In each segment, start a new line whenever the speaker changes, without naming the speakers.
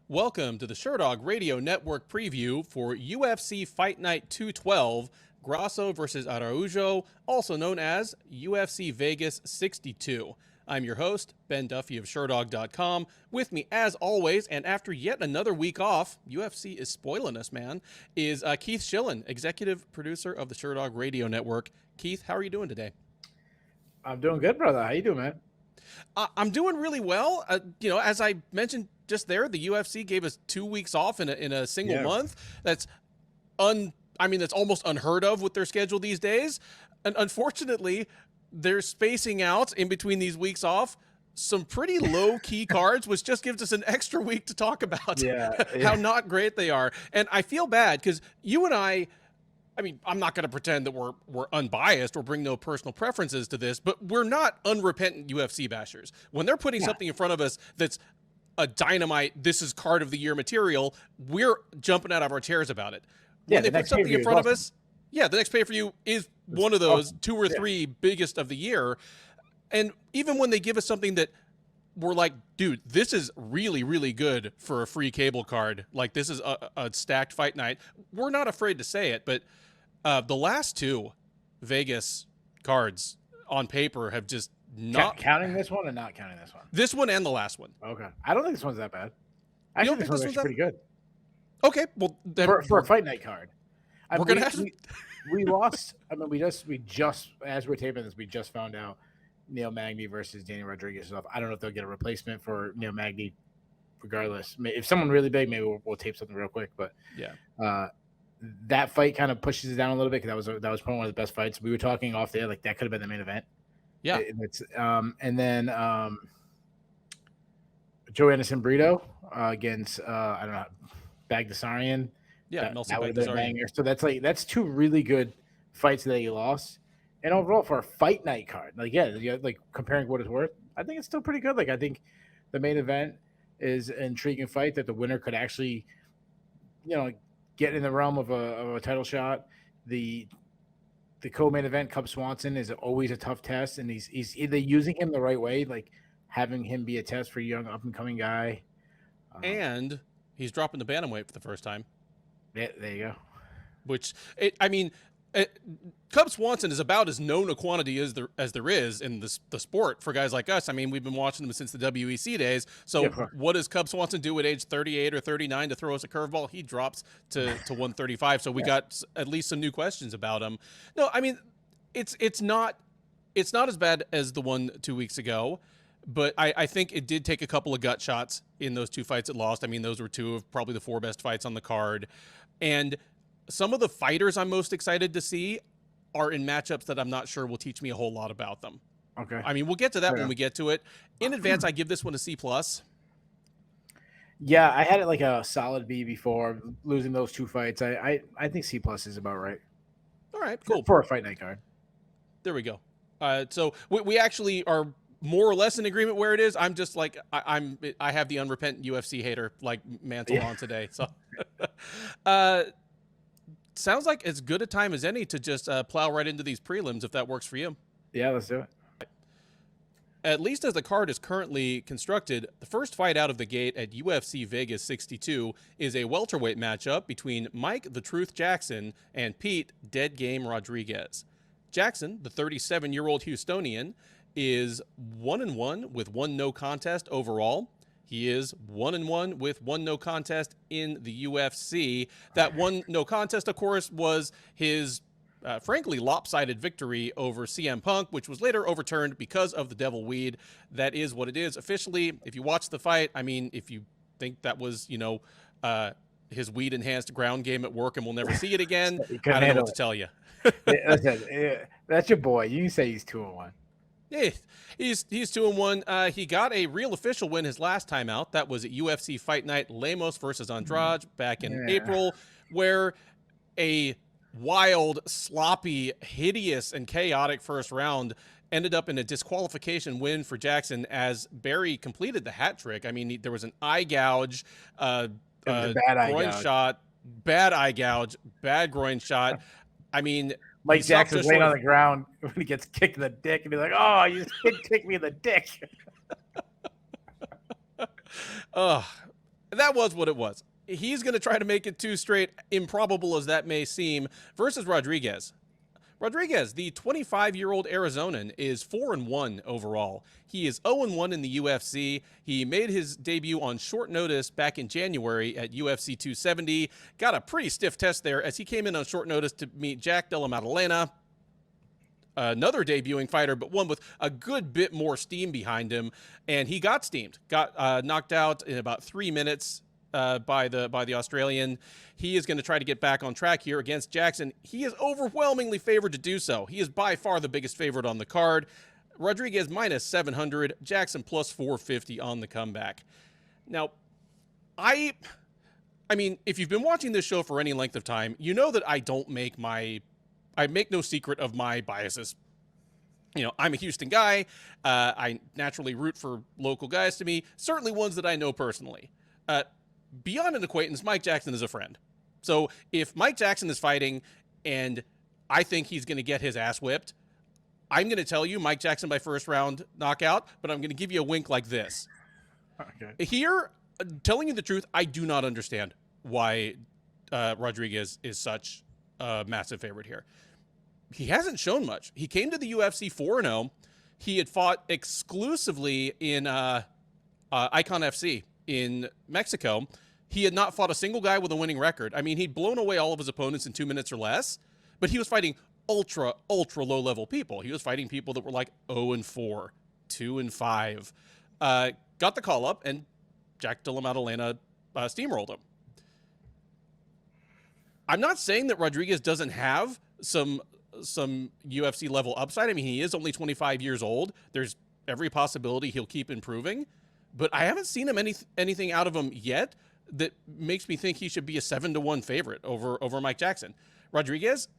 Welcome to the Sherdog Radio Network preview for UFC Fight Night 212, Grasso versus Araujo, also known as UFC Vegas 62. I'm your host, Ben Duffy of Sherdog.com. With me, as always, and after yet another week off, UFC is spoiling us, man, is Keith Shillan, executive producer of the Sherdog Radio Network. Keith, how are you doing today?
I'm doing good, brother. How you doing, man?
I'm doing really well. As I mentioned just there, the UFC gave us 2 weeks off in a single month. That's that's almost unheard of with their schedule these days. And unfortunately, they're spacing out in between these weeks off some pretty low-key cards, which just gives us an extra week to talk about how not great they are. And I feel bad because you and I'm not going to pretend that we're unbiased or bring no personal preferences to this, but we're not unrepentant UFC bashers. When they're putting something in front of us that's a dynamite, this is card of the year material, we're jumping out of our chairs about it. When they put something in front of us, the next pay-per-view is one of those 2 or 3 biggest of the year. And even when they give us something that we're like, dude, this is really, really good for a free cable card, like this is a stacked fight night, we're not afraid to say it, but the last 2 Vegas cards on paper have just not...
Counting this one or not counting this one?
This one and the last one.
Okay. I don't think this one's that bad. I think this one's actually pretty good.
Okay. Well,
for a fight night card.
We're going to have...
We lost... we just, as we're taping this, we just found out Neil Magny versus Daniel Rodriguez. I don't know if they'll get a replacement for Neil Magny regardless. If someone really big, maybe we'll tape something real quick. But that fight kind of pushes it down a little bit because that was probably one of the best fights. We were talking off there, like that could have been the main event.
Yeah.
And then Joanderson Brito against I don't know, Baghdasaryan.
Yeah,
that would have been a banger. So that's 2 really good fights that you lost. And overall, for a fight night card, like comparing what it's worth, I think it's still pretty good. Like I think the main event is an intriguing fight that the winner could actually, get in the realm of a title shot. The co-main event, Cub Swanson, is always a tough test, and he's either using him the right way, like having him be a test for a young up-and-coming guy.
And he's dropping the bantamweight for the first time.
Yeah, there you go.
Cub Swanson is about as known a quantity as there is in the sport for guys like us. I mean, we've been watching them since the WEC days. So what does Cub Swanson do at age 38 or 39 to throw us a curveball? He drops to 135. So we got at least some new questions about him. No, I mean, it's not as bad as the one 2 weeks ago, but I think it did take a couple of gut shots in those 2 fights it lost. I mean, those were 2 of probably the 4 best fights on the card. And some of the fighters I'm most excited to see are in matchups that I'm not sure will teach me a whole lot about them.
Okay.
I mean, we'll get to that when we get to it. In advance, I give this one a C+.
Yeah, I had it like a solid B before losing those 2 fights. I think C+ is about right.
All right, cool.
For a fight night card.
There we go. So we actually are more or less in agreement where it is. I'm just like I have the unrepentant UFC hater like mantle on today. So sounds like as good a time as any to just plow right into these prelims if that works for you.
Yeah, let's do it.
At least as the card is currently constructed, the first fight out of the gate at UFC Vegas 62 is a welterweight matchup between Mike the Truth Jackson and Pete Dead Game Rodriguez. Jackson, the 37-year-old Houstonian, is 1-1 with 1 no contest overall. He is 1-1 with 1 no contest in the UFC. That 1 no contest, of course, was his, frankly, lopsided victory over CM Punk, which was later overturned because of the devil weed. That is what it is. Officially, if you watch the fight, I mean, if you think that was, his weed-enhanced ground game at work and we'll never see it again, I don't know what to tell you.
Listen, that's your boy. You can say he's 2-1.
Yeah, he's 2-1. He got a real official win his last time out. That was at UFC Fight Night, Lemos versus Andrade back in April, where a wild, sloppy, hideous, and chaotic first round ended up in a disqualification win for Jackson as Barry completed the hat trick. I mean, there was an eye gouge, groin shot, bad eye gouge, bad groin shot. I mean,
Mike Jackson's laying on the ground when he gets kicked in the dick and be like, "Oh, you just kicked me in the dick."
That was what it was. He's going to try to make it 2 straight, improbable as that may seem, versus Rodriguez. Rodriguez, the 25-year-old Arizonan, is 4-1 overall. He is 0-1 in the UFC. He made his debut on short notice back in January at UFC 270. Got a pretty stiff test there as he came in on short notice to meet Jack Della Maddalena, another debuting fighter, but one with a good bit more steam behind him. And he got steamed, got knocked out in about 3 minutes by the Australian. He is going to try to get back on track here against Jackson. He is overwhelmingly favored to do so. He is by far the biggest favorite on the card. Rodriguez minus 700, Jackson plus 450 on the comeback. Now, I mean, if you've been watching this show for any length of time, you know that I make no secret of my biases. You know, I'm a Houston guy. I naturally root for local guys to me, certainly ones that I know personally. Beyond an acquaintance, Mike Jackson is a friend. So if Mike Jackson is fighting and I think he's going to get his ass whipped, I'm going to tell you Mike Jackson by first round knockout, but I'm going to give you a wink like this. Okay. Here, telling you the truth, I do not understand why Rodriguez is such a massive favorite here. He hasn't shown much. He came to the UFC 4-0. He had fought exclusively in Icon FC in Mexico. He had not fought a single guy with a winning record. I mean, he'd blown away all of his opponents in 2 minutes or less, but he was fighting ultra low-level people. He was fighting people that were like 0-4, 2-5. Got the call-up, and Jack Della Maddalena steamrolled him. I'm not saying that Rodriguez doesn't have some UFC-level upside. I mean, he is only 25 years old. There's every possibility he'll keep improving. But I haven't seen him anything out of him yet that makes me think he should be a 7-1 favorite over Mike Jackson. Rodriguez,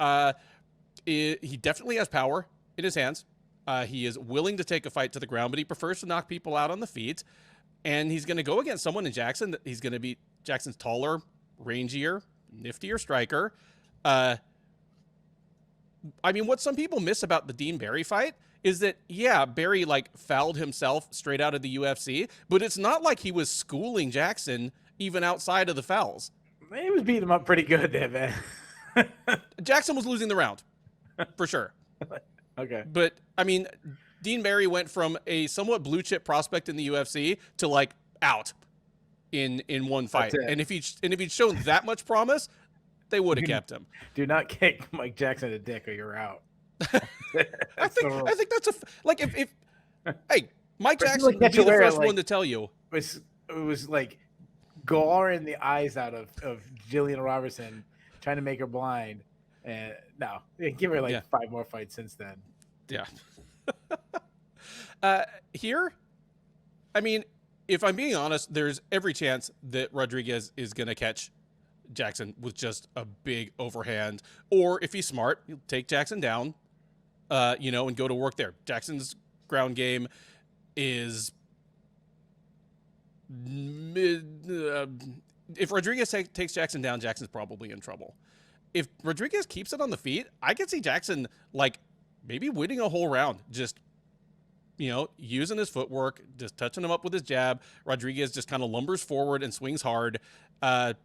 he definitely has power in his hands. He is willing to take a fight to the ground, but he prefers to knock people out on the feet. And he's going to go against someone in Jackson that he's going to be Jackson's taller, rangier, niftier striker. I mean, what some people miss about the Dean Barry fight is that, yeah, Barry like fouled himself straight out of the UFC, but it's not like he was schooling Jackson even outside of the fouls.
He was beating him up pretty good there, man.
Jackson was losing the round, for sure.
Okay.
But, I mean, Dean Barry went from a somewhat blue-chip prospect in the UFC to, like, out in one fight. And if he'd shown that much promise, they would have kept him.
Do not kick Mike Jackson a dick or you're out.
I think that's like if hey, Mike Jackson would be the first one to tell you.
It was like gore in the eyes out of Jillian Robertson trying to make her blind. And no, give her 5 more fights since then.
Yeah. Here, I mean, if I'm being honest, there's every chance that Rodriguez is going to catch Jackson with just a big overhand, or if he's smart, he'll take Jackson down, and go to work there. Jackson's ground game is if Rodriguez takes Jackson down, Jackson's probably in trouble. If Rodriguez keeps it on the feet, I could see Jackson maybe winning a whole round, just using his footwork, just touching him up with his jab. Rodriguez just kind of lumbers forward and swings hard. I've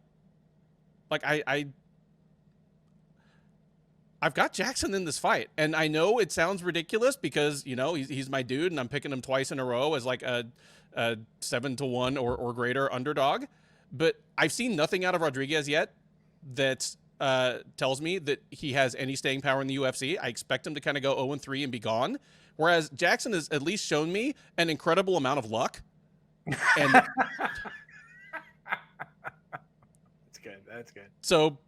got Jackson in this fight, and I know it sounds ridiculous because he's my dude, and I'm picking him twice in a row as like a 7-1 or greater underdog. But I've seen nothing out of Rodriguez yet that tells me that he has any staying power in the UFC. I expect him to kind of go 0-3 and be gone, whereas Jackson has at least shown me an incredible amount of luck. And
That's good.
So,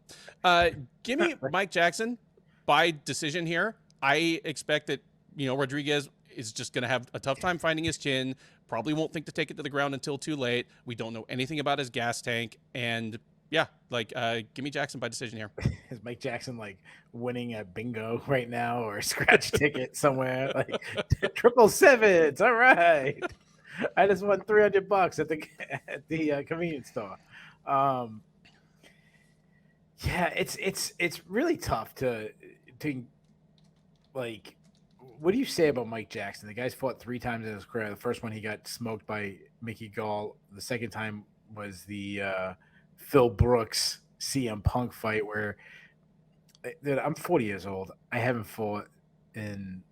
give me Mike Jackson by decision here. I expect that, Rodriguez is just going to have a tough time finding his chin, probably won't think to take it to the ground until too late. We don't know anything about his gas tank. And, yeah, give me Jackson by decision here.
Is Mike Jackson, winning a bingo right now or a scratch ticket somewhere? 777s. All right. I just won $300 at the convenience store. Yeah, it's really tough to what do you say about Mike Jackson? The guy's fought 3 times in his career. The first one he got smoked by Mickey Gall. The second time was the Phil Brooks CM Punk fight where dude, I'm 40 years old. I haven't fought in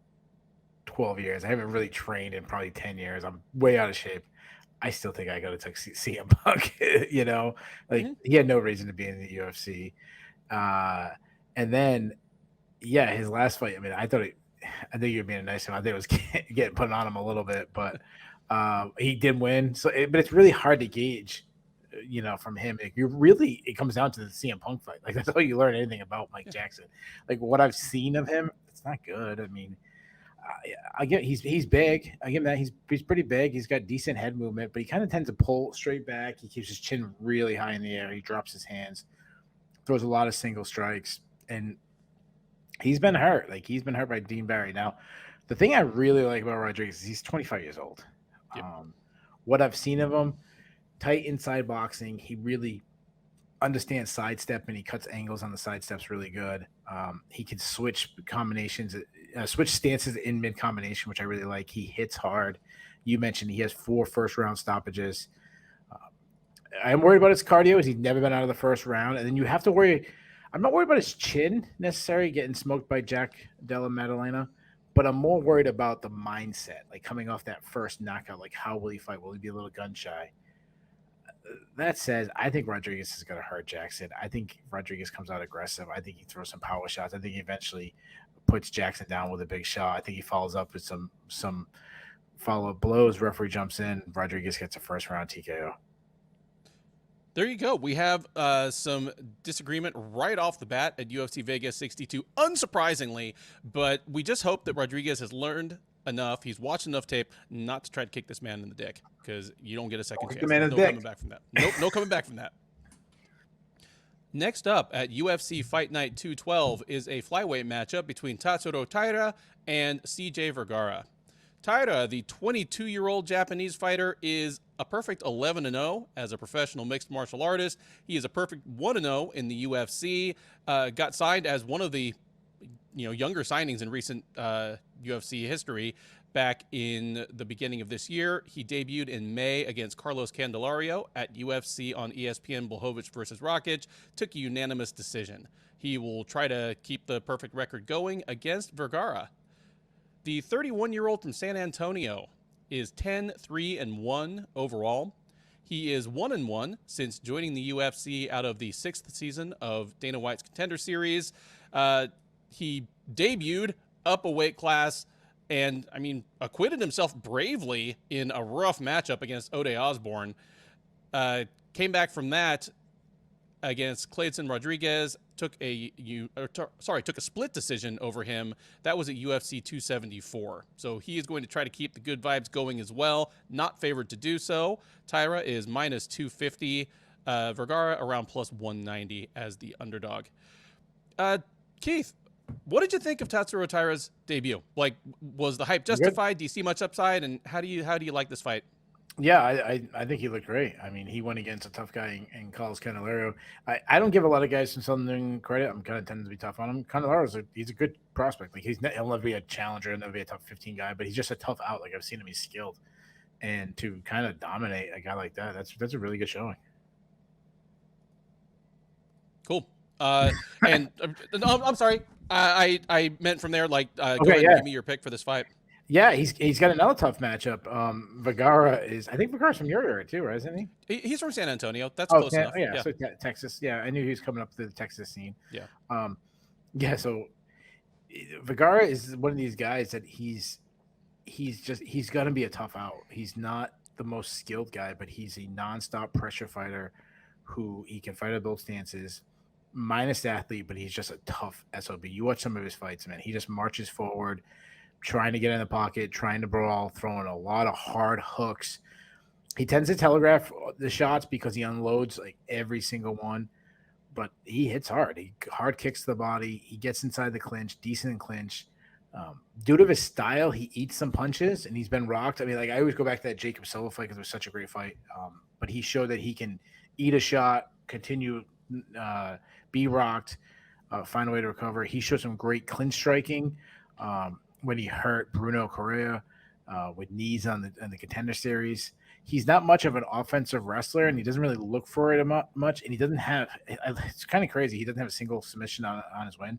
12 years. I haven't really trained in probably 10 years. I'm way out of shape. I still think I got to take CM Punk. He had no reason to be in the UFC. And then, his last fight. I mean, I think you're being nice to him. I think it was getting put on him a little bit, but he did win. But it's really hard to gauge, from him. It comes down to the CM Punk fight. Like that's how you learn anything about Mike Jackson. Like what I've seen of him, it's not good. I mean, I get he's big. I give him that he's pretty big. He's got decent head movement, but he kind of tends to pull straight back. He keeps his chin really high in the air. He drops his hands, throws a lot of single strikes, and he's been hurt. Like he's been hurt by Dean Barry. Now, the thing I really like about Rodriguez is he's 25 years old. Yep. What I've seen of him, tight inside boxing. He really understands sidestep and he cuts angles on the sidesteps really good. He can switch combinations, switch stances in mid combination, which I really like. He hits hard. You mentioned he has 4 first-round stoppages. I'm worried about his cardio. He's never been out of the first round. And then you have to worry. I'm not worried about his chin necessarily getting smoked by Jack Della Maddalena, but I'm more worried about the mindset, like coming off that first knockout. Like, how will he fight? Will he be a little gun shy? That says, I think Rodriguez is going to hurt Jackson. I think Rodriguez comes out aggressive. I think he throws some power shots. I think he eventually puts Jackson down with a big shot. I think he follows up with some follow-up blows. Referee jumps in. Rodriguez gets a first-round TKO.
There you go. We have some disagreement right off the bat at UFC Vegas 62, unsurprisingly, but we just hope that Rodriguez has learned enough. He's watched enough tape not to try to kick this man in the dick because you don't get a second chance. No coming back from that. No coming back from that. Next up at UFC Fight Night 212 is a flyweight matchup between Tatsuro Taira and CJ Vergara. Taira, the 22-year-old Japanese fighter, is a perfect 11-0 as a professional mixed martial artist. He is a perfect 1-0 in the UFC. Got signed as one of the younger signings in recent UFC history back in the beginning of this year. He debuted in May against Carlos Candelario at UFC on ESPN Blachowicz versus Rakic. Took a unanimous decision. He will try to keep the perfect record going against Vergara. The 31-year-old from San Antonio is 10-3-1 overall. He is 1-1 since joining the UFC out of the 6th season of Dana White's Contender Series. He debuted up a weight class and, acquitted himself bravely in a rough matchup against Ode Osborne. Came back from that against Clayton Rodriguez, took a split decision over him. That was at UFC 274. So he is going to try to keep the good vibes going as well. Not favored to do so. Taira is minus 250. Vergara around plus 190 as the underdog. Keith, what did you think of Tatsuro Taira's debut? Like, was the hype justified? Do you see much upside? And how do you like this fight?
Yeah, I think he looked great. I mean, he went against a tough guy in Carlos Candelario. I don't give a lot of guys from Southern credit. I'm kind of tending to be tough on him. He's a good prospect. Like he'll never be a challenger, he'll never be a top 15 guy, but he's just a tough out. Like I've seen him, he's skilled, and to kind of dominate a guy like that, that's a really good showing.
Cool. And I'm sorry. I meant from there. Like, go ahead and give me your pick for this fight.
Yeah, he's got another tough matchup. I think Vergara's from your area too, right? Isn't he?
He's from San Antonio. That's close enough.
Yeah, so Texas. Yeah, I knew he was coming up to the Texas scene.
Yeah.
So Vergara is one of these guys that he's gonna be a tough out. He's not the most skilled guy, but he's a nonstop pressure fighter who he can fight at both stances. Minus athlete, but he's just a tough SOB. You watch some of his fights, man. He just marches forward, trying to get in the pocket, trying to brawl, throwing a lot of hard hooks. He tends to telegraph the shots because he unloads like every single one, but he hits hard. He hard kicks to the body. He gets inside the clinch, decent in clinch. Due to his style, he eats some punches, and he's been rocked. I mean, like I always go back to that Jacob Silva fight because it was such a great fight. But he showed that he can eat a shot, continue, be rocked, find a way to recover. He showed some great clinch striking. When he hurt Bruno Correa with knees on the Contender Series. he's not much of an offensive wrestler, and he doesn't really look for it much. And he doesn't have. It's kind of crazy. He doesn't have a single submission on his win.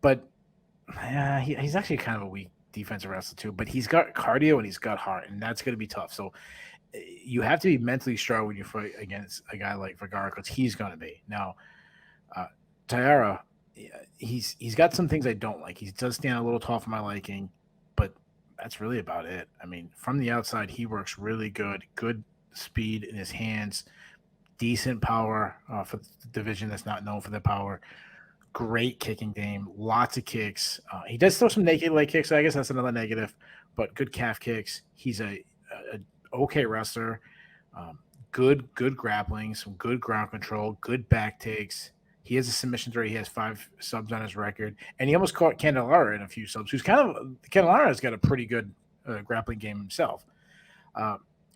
But he's actually kind of a weak defensive wrestler too. But he's got cardio and he's got heart, and that's going to be tough. So you have to be mentally strong when you fight against a guy like Vergara, because he's going to be. Now, Taira, he's got some things I don't like. He does stand a little tall for my liking, but that's really about it. I mean, from the outside, he works really good. Good speed in his hands, decent power for the division that's not known for their power. Great kicking game, lots of kicks. He does throw some naked leg kicks, so I guess that's another negative, but good calf kicks. He's a okay wrestler. Good grappling, some good ground control, good back takes. He has a submission rate. He has 5 subs on his record, and he almost caught Candelara in a few subs. Candelara's got a pretty good grappling game himself.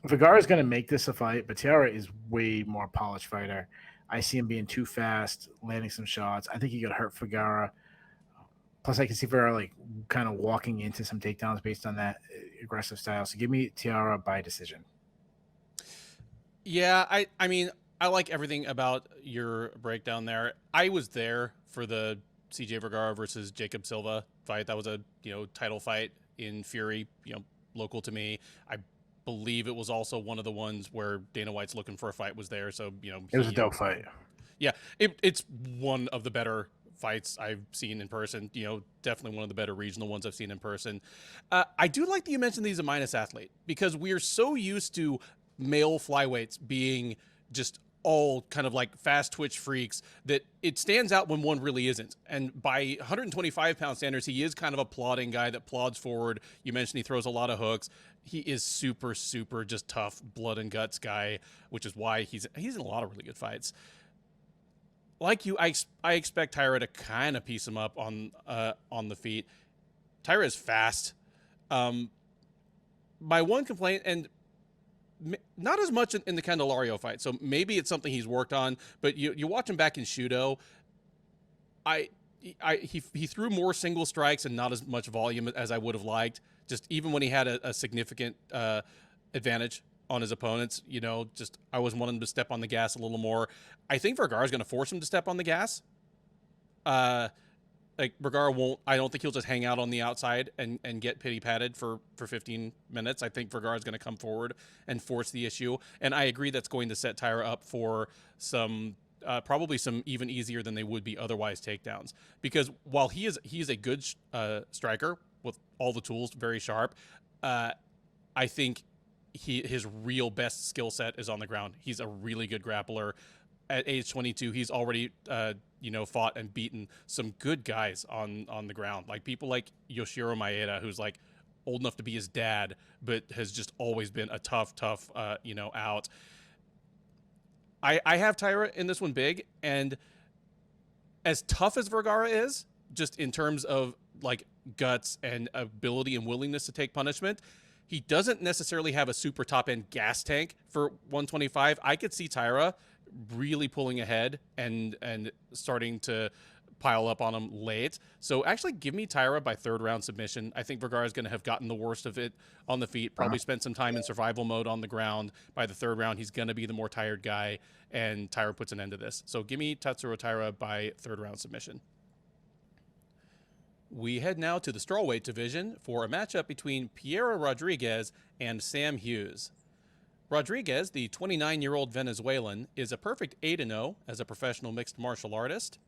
Vergara is going to make this a fight, but Taira is way more polished fighter. I see him being too fast, landing some shots. I think he could hurt Vergara. Plus, I can see Vergara like kind of walking into some takedowns based on that aggressive style. So give me Taira by decision.
Yeah, I mean, I like everything about your breakdown there. I was there for the CJ Vergara versus Jacob Silva fight. That was a title fight in Fury, local to me. I believe it was also one of the ones where Dana White's looking for a fight was there. So
it was a dope fight.
Yeah, it's one of the better fights I've seen in person. Definitely one of the better regional ones I've seen in person. I do like that you mentioned he's a minus athlete, because we're so used to male flyweights being just all kind of like fast twitch freaks that it stands out when one really isn't. And by 125-pound standards, he is kind of a plodding guy that plods forward. You mentioned he throws a lot of hooks. He is super, super just tough, blood and guts guy, which is why he's in a lot of really good fights. Like you, I expect Taira to kind of piece him up on the feet. Taira is fast. My one complaint, and not as much in the Candelario fight, so maybe it's something he's worked on, but you watch him back in Shudo, he threw more single strikes and not as much volume as I would have liked, just even when he had a significant advantage on his opponents. I was wanting him to step on the gas a little more. I think Vergara's going to force him to step on the gas. Vergara won't. I don't think he'll just hang out on the outside and get pity patted for 15 minutes. I think Vergara's going to come forward and force the issue. And I agree that's going to set Taira up for some probably some even easier than they would be otherwise takedowns. Because while he's a good striker with all the tools, very sharp, I think his real best skill set is on the ground. He's a really good grappler. At age 22, he's already fought and beaten some good guys on the ground, like people like Yoshiro Maeda, who's like old enough to be his dad, but has just always been a tough out. I have Taira in this one big, and as tough as Vergara is, just in terms of like guts and ability and willingness to take punishment, he doesn't necessarily have a super top end gas tank for 125. I could see Taira really pulling ahead and starting to pile up on him late. So actually give me Taira by 3rd round submission. I think Vergara is going to have gotten the worst of it on the feet, probably spent some time in survival mode on the ground. By the 3rd round, he's going to be the more tired guy, and Taira puts an end to this. So give me Tatsuro Taira by 3rd round submission. We head now to the strawweight division for a matchup between Piera Rodriguez and Sam Hughes. Rodriguez, the 29-year-old Venezuelan, is a perfect 8-0 as a professional mixed martial artist.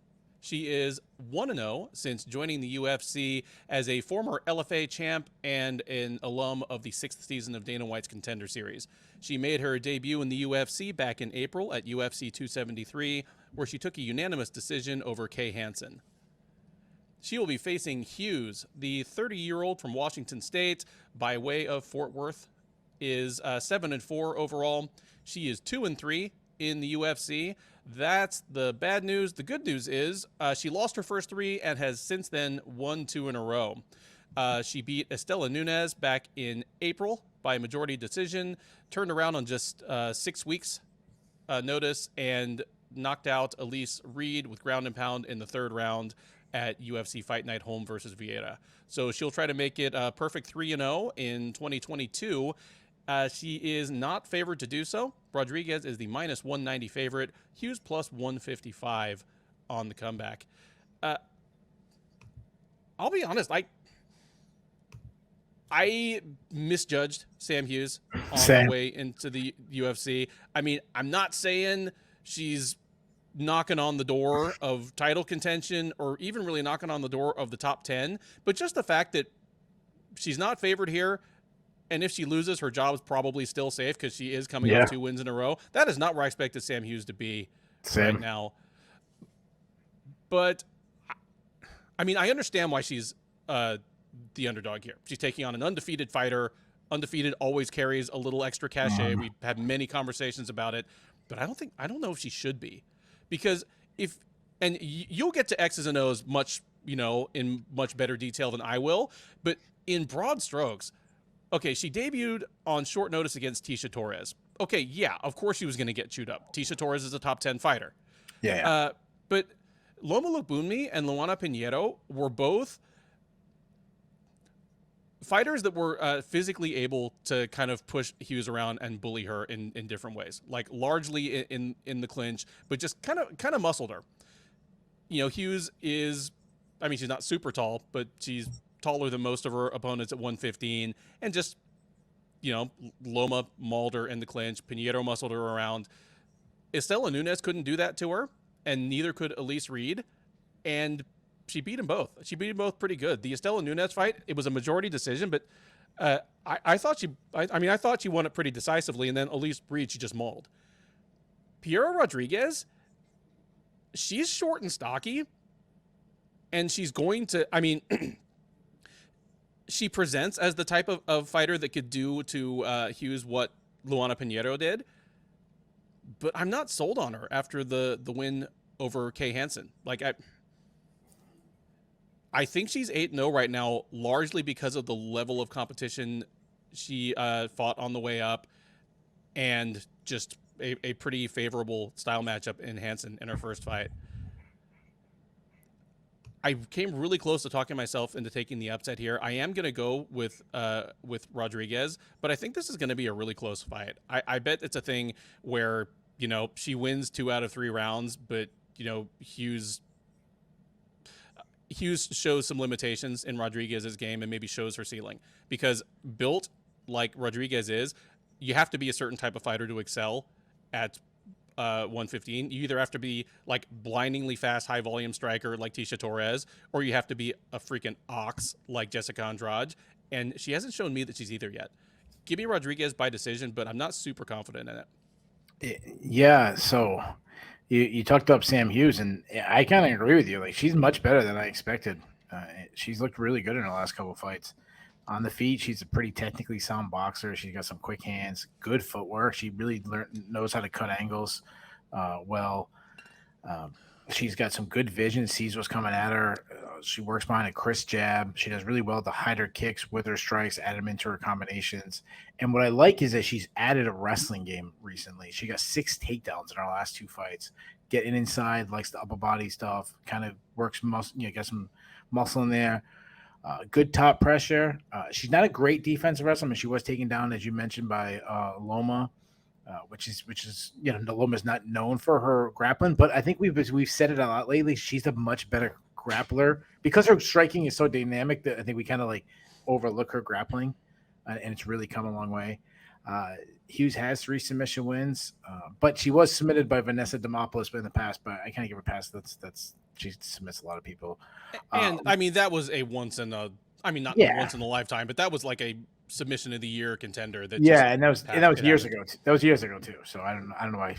She is 1-0 since joining the UFC as a former LFA champ and an alum of the 6th season of Dana White's Contender Series. She made her debut in the UFC back in April at UFC 273, where she took a unanimous decision over Kay Hansen. She will be facing Hughes, the 30-year-old from Washington State, by way of Fort Worth, is 7-4 overall. She is 2-3 in the UFC. That's the bad news. The good news is she lost her first 3 and has since then won 2 in a row. She beat Estela Nunes back in April by majority decision, turned around on just 6 weeks notice, and knocked out Elise Reed with ground and pound in the 3rd round at UFC Fight Night home versus Vieira. So she'll try to make it a perfect 3-0 in 2022. She is not favored to do so. Rodriguez is the minus 190 favorite. Hughes plus 155 on the comeback. I'll be honest, I misjudged Sam Hughes on the way into the UFC. I mean, I'm not saying she's knocking on the door of title contention or even really knocking on the door of the top 10, but just the fact that she's not favored here, and if she loses, her job is probably still safe because she is coming off 2 wins in a row. That is not where I expected Sam Hughes to be right now. But, I mean, I understand why she's the underdog here. She's taking on an undefeated fighter. Undefeated always carries a little extra cachet. We've had many conversations about it, but I don't know if she should be, because and you'll get to X's and O's much, in much better detail than I will, but in broad strokes, okay, she debuted on short notice against Tecia Torres. Okay, yeah, of course she was going to get chewed up. Tecia Torres is a top 10 fighter.
Yeah.
But Loma Lookboonmee and Luana Pinheiro were both fighters that were physically able to kind of push Hughes around and bully her in different ways, like largely in the clinch, but just kind of muscled her. Hughes is, I mean, she's not super tall, but she's taller than most of her opponents at 115, and just, Loma mauled her in the clinch. Pinheiro muscled her around. Estela Nunes couldn't do that to her, and neither could Elise Reed, and she beat them both. She beat them both pretty good. The Estela Nunes fight, it was a majority decision, but I thought she won it pretty decisively, and then Elise Reed, she just mauled. Piera Rodriguez, she's short and stocky, and she's going to, I mean, she presents as the type of fighter that could do to Hughes what Luana Pinheiro did, but I'm not sold on her after the win over Kay Hansen. Like, I think she's 8-0 right now, largely because of the level of competition she fought on the way up, and just a pretty favorable style matchup in Hansen in her first fight. I came really close to talking myself into taking the upset here. I am going to go with Rodriguez, but I think this is going to be a really close fight. I bet it's a thing where, she wins 2 out of 3 rounds, but, Hughes shows some limitations in Rodriguez's game and maybe shows her ceiling, because built like Rodriguez is, you have to be a certain type of fighter to excel at 115. You either have to be like blindingly fast, high volume striker like Tecia Torres, or you have to be a freaking ox like Jessica Andrade. And she hasn't shown me that she's either yet. Give me Rodriguez by decision, but I'm not super confident in it.
Yeah. So you talked up Sam Hughes, and I kind of agree with you. Like, she's much better than I expected. She's looked really good in her last couple of fights. On the feet, she's a pretty technically sound boxer. She's got some quick hands, good footwork. She really knows how to cut angles well. She's got some good vision, sees what's coming at her. She works behind a crisp jab. She does really well to hide her kicks with her strikes, add them into her combinations. And what I like is that she's added a wrestling game recently. She got 6 takedowns in her last 2 fights. Getting inside, likes the upper body stuff, kind of works muscle, got some muscle in there. Good top pressure. She's not a great defensive wrestler. I mean, she was taken down, as you mentioned, by Loma, which is Loma's not known for her grappling, but I think we've said it a lot lately. She's a much better grappler because her striking is so dynamic that I think we kind of like overlook her grappling, and it's really come a long way. Hughes has 3 submission wins, but she was submitted by Vanessa Demopoulos in the past, but I can't give her pass. That's she submits a lot of people.
And I mean, that was a once in a lifetime, but that was like a submission of the year contender.
And that was years ago. That was years ago too. So I don't know why.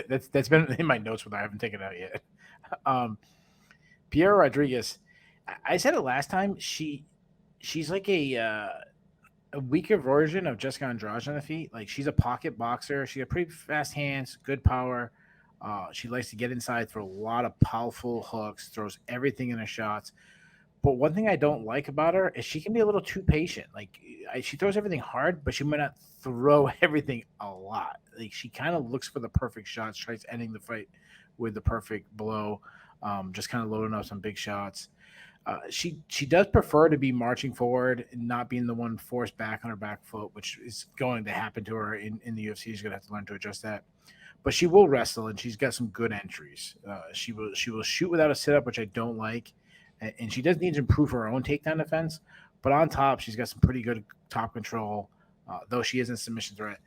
that's been in my notes, but I haven't taken it out yet. Piera Rodriguez, I said it last time. She's like a weaker version of Jessica Andrade on the feet. Like, she's a pocket boxer. She got pretty fast hands, good power. She likes to get inside, throw a lot of powerful hooks, throws everything in her shots. But one thing I don't like about her is she can be a little too patient. Like, she throws everything hard, but she might not throw everything a lot. Like, she kind of looks for the perfect shots, tries ending the fight with the perfect blow, just kind of loading up some big shots. She does prefer to be marching forward and not being the one forced back on her back foot, which is going to happen to her in the UFC. She's going to have to learn to adjust that. But she will wrestle, and she's got some good entries. She will shoot without a sit-up, which I don't like. And she does need to improve her own takedown defense. But on top, she's got some pretty good top control, though she isn't submission threat.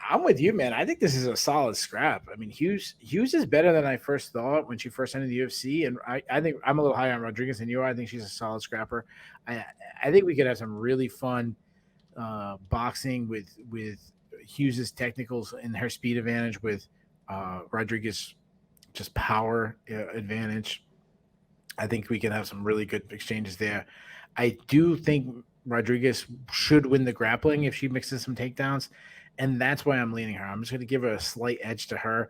I'm with you, man. I think this is a solid scrap. I mean, Hughes is better than I first thought when she first entered the UFC, and I think I'm a little higher on Rodriguez than you are. I think she's a solid scrapper. I think we could have some really fun boxing with Hughes's technicals and her speed advantage, with Rodriguez just power advantage. I think we can have some really good exchanges there. I do think Rodriguez should win the grappling if she mixes some takedowns. And that's why I'm leaning her. I'm just going to give her a slight edge to her.